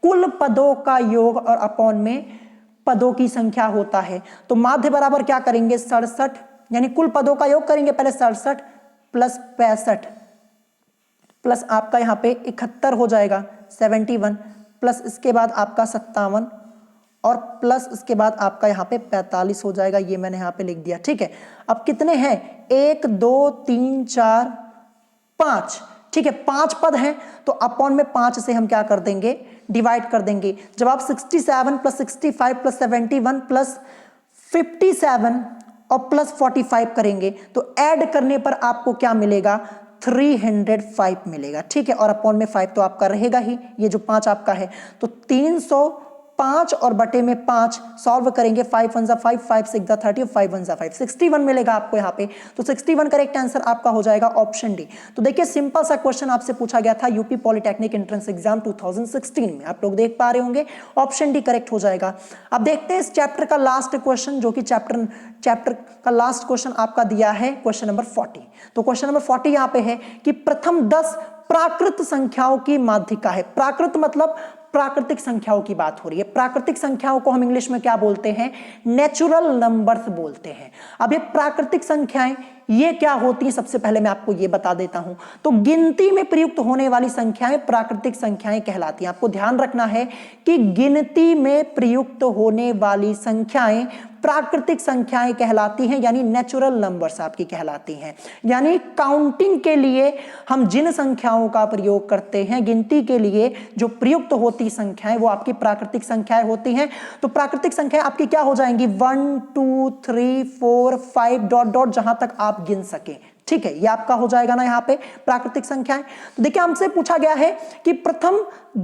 कुल पदों का योग और अपॉन में पदों की संख्या होता है। तो माध्य बराबर क्या करेंगे, 67 यानी कुल पदों का योग करेंगे, पहले 67 प्लस 65 प्लस आपका यहाँ पे 71 हो जाएगा 71 प्लस इसके बाद आपका 57 और प्लस इसके बाद आपका यहाँ पे 45 हो जाएगा, ये मैंने यहाँ पे लिख दिया। ठीक है, अब कितने हैं, 1 2 3 4 5, ठीक है 5 पद हैं, तो अपॉन में 5 से हम क्या कर देंगे, डिवाइड कर देंगे। जब आप 67 प्लस 65 प्लस 71 प्लस 57 और प्लस 45 करेंगे तो ऐड करने पर आपको क्या मिलेगा, 305 मिलेगा। ठीक है, और अपॉन में 5 तो आपका रहेगा ही, ये जो 5 आपका है, तो 305 और बटे में 5 सॉल्व करेंगे, 5 1 5 5 6 30 5 1 5 61 मिलेगा आपको यहाँ पे। तो 61 करेक्ट आंसर आपका हो जाएगा ऑप्शन डी। तो देखिए सिंपल सा क्वेश्चन आपसे पूछा गया था यूपी पॉलिटेक्निक एंट्रेंस एग्जाम 2016 में, आप लोग देख पा रहे होंगे, ऑप्शन डी करेक्ट हो जाएगा। अब देखते हैं इस चैप्टर का लास्ट क्वेश्चन, जो कि चैप्टर का लास्ट क्वेश्चन आपका दिया है क्वेश्चन नंबर 40। तो क्वेश्चन नंबर 40 यहाँ पे है कि प्रथम 10 प्राकृत संख्याओं की माध्यिका है। प्राकृत मतलब प्राकृतिक संख्याओं की बात हो रही है। प्राकृतिक संख्याओं को हम इंग्लिश में क्या बोलते हैं, नेचुरल नंबर्स बोलते हैं। अब ये प्राकृतिक संख्याएं ये क्या होती है, सबसे पहले मैं आपको ये बता देता हूं। तो गिनती में प्रयुक्त होने वाली संख्याएं प्राकृतिक संख्याएं कहलाती हैं। आपको ध्यान रखना है कि गिनती में प्रयुक्त होने वाली संख्याएं प्राकृतिक संख्याएं कहलाती हैं, यानी नेचुरल नंबर्स आपकी कहलाती हैं। यानी काउंटिंग के लिए हम जिन संख्याओं का प्रयोग करते हैं, गिनती के लिए जो प्रयुक्त होती संख्याएं वो आपकी प्राकृतिक संख्याएं होती हैं। तो प्राकृतिक संख्याएं आपकी क्या हो जाएंगी, 1 2 3 4 5 डॉट डॉट जहां तक आप गिन सके। ठीक है, ये आपका हो जाएगा ना यहाँ पे प्राकृतिक संख्याएं। तो देखिए हमसे पूछा गया है कि प्रथम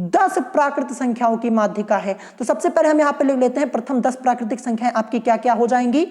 10 प्राकृत संख्याओं की माध्यिका है। तो सबसे पहले हम यहाँ पे लिख लेते हैं प्रथम 10 प्राकृतिक संख्याएं आपकी क्या क्या हो जाएंगी,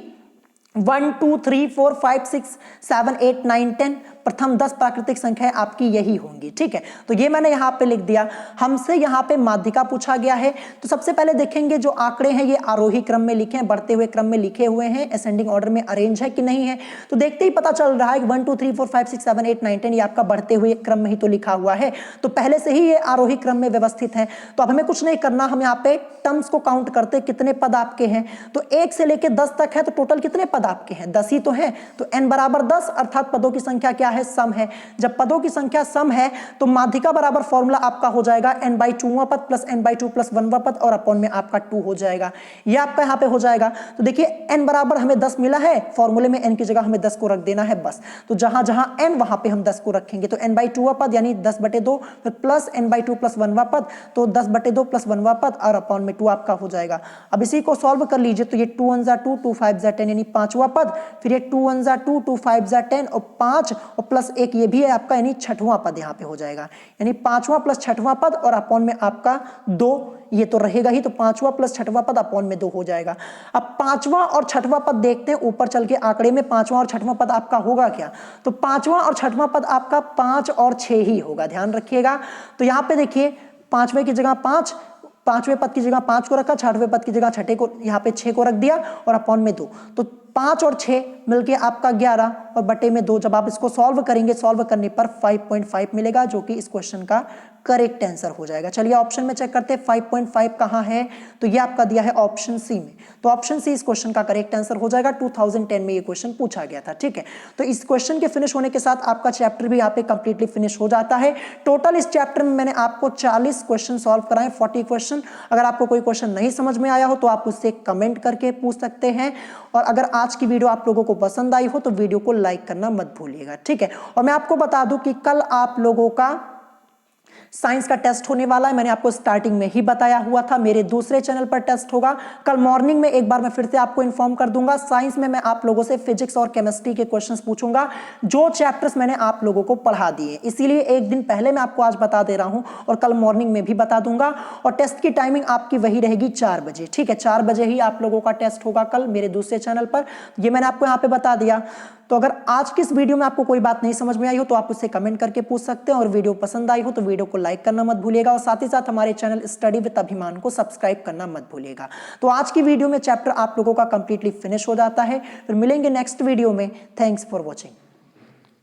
1 2 3 4 5 6 7 8 9 10 प्रथम 10 प्राकृतिक संख्याएं आपकी यही होंगी। ठीक है, तो ये मैंने यहाँ पे लिख दिया। हमसे यहाँ पे माध्यिका पूछा गया है, तो सबसे पहले देखेंगे जो आंकड़े हैं ये आरोही क्रम में लिखे हैं, बढ़ते हुए क्रम में लिखे हुए हैं, असेंडिंग ऑर्डर में अरेंज है कि नहीं है। तो देखते ही पता चल रहा है कि 1 2 3 4 5 6 7 8 9 10 ये आपका बढ़ते हुए क्रम में ही तो लिखा हुआ है, तो पहले से ही ये आरोही क्रम में व्यवस्थित है। तो अब हमें कुछ नहीं करना, हम यहाँ पे टर्म्स को काउंट करते कितने पद आपके हैं। तो 1 से लेकर 10 तक है, तो टोटल कितने पद आपके हैं, 10 ही तो है। तो n बराबर 10 अर्थात पदों की संख्या क्या है, सम है। जब पदों की संख्या सम है तो माध्यिका बराबर फॉर्मूला आपका हो जाएगा n/2वां पद प्लस n/2 प्लस 1वां पद और अपॉन में आपका 2 हो जाएगा, ये आपका यहाँ पे हो जाएगा। तो देखिए n बराबर हमें 10 मिला है, फॉर्मूले में n की जगह हमें 10 को रख देना है बस। तो जहां जहां n वहां पे हम 10 को रखेंगे, तो n/2वां पद यानी 10/2 फिर प्लस n/2 प्लस 1वां पद, तो 10/2 प्लस 1वां पद और अपॉन में 2 आपका हो जाएगा। अब इसी को सॉल्व कर लीजिए, तो ये 2 1 2 2 5 10 यानी 5 पांचवा पद, फिर ये 2 1 जा 2, 2 5 जा 10 और 5 और प्लस 1 ये भी है आपका, यानी छठवां पद यहाँ पे हो जाएगा, यानी पांचवा प्लस छठवां पद और अपॉन में आपका 2, ये तो रहेगा ही, तो पांचवा प्लस छठवां पद अपॉन में 2 हो जाएगा। अब पांचवा और छठवां पद देखते हैं ऊपर चल के आंकड़े में, पांचवा और छठवां पद आपका होगा क्या, तो पांचवा और छठवां पद आपका 5 और 6 ही होगा, ध्यान रखिएगा। तो यहाँ पे देखिए पांचवें की जगह 5, पांचवें पद की जगह 5 को रखा, छठवें पद की जगह छठे को यहाँ पे 6 को रख दिया और अपॉन में 2, तो 5 और 6 मिलके आपका 11 और बटे में 2। जब आप इसको सॉल्व करेंगे, सॉल्व करने पर 5.5 मिलेगा, जो कि इस क्वेश्चन का करेक्ट आंसर हो जाएगा। चलिए ऑप्शन में चेक करते हैं 5.5 कहाँ है, तो ये आपका दिया है ऑप्शन सी में, तो ऑप्शन सी इस क्वेश्चन का करेक्ट आंसर हो जाएगा। 2010 में ये क्वेश्चन पूछा गया था, ठीक है। तो इस क्वेश्चन के फिनिश होने के साथ आपका चैप्टर भी यहाँ पे कंप्लीटली फिनिश हो जाता है। टोटल इस चैप्टर में मैंने आपको 40 क्वेश्चन सॉल्व कराए, 40 क्वेश्चन। अगर आपको कोई क्वेश्चन नहीं समझ में आया हो तो आप उससे कमेंट करके पूछ सकते हैं, और अगर आज की वीडियो आप लोगों को पसंद आई हो तो वीडियो को लाइक करना मत भूलिएगा, ठीक है। और मैं आपको बता दूं कि कल आप लोगों का साइंस का टेस्ट होने वाला है, मैंने आपको स्टार्टिंग में ही बताया हुआ था, मेरे दूसरे चैनल पर टेस्ट होगा कल मॉर्निंग में, एक बार मैं फिर से आपको इन्फॉर्म कर दूंगा। साइंस में मैं आप लोगों से फिजिक्स और केमिस्ट्री के क्वेश्चंस पूछूंगा, जो चैप्टर्स मैंने आप लोगों को पढ़ा दिए, इसीलिए एक दिन पहले मैं आपको आज बता दे रहा हूं और कल मॉर्निंग में भी बता दूंगा। और टेस्ट की टाइमिंग आपकी वही रहेगी 4 बजे, ठीक है, 4 बजे ही आप लोगों का टेस्ट होगा कल मेरे दूसरे चैनल पर, ये मैंने आपको यहाँ पे बता दिया। तो अगर आज की इस वीडियो में आपको कोई बात नहीं समझ में आई हो तो आप उससे कमेंट करके पूछ सकते हैं, और वीडियो पसंद आई हो तो वीडियो को लाइक करना मत भूलिएगा, और साथ ही साथ हमारे चैनल स्टडी विद अभिमान को सब्सक्राइब करना मत भूलिएगा। तो आज की वीडियो में चैप्टर आप लोगों का कंप्लीटली फिनिश हो जाता है, फिर मिलेंगे नेक्स्ट वीडियो में। Thanks for watching.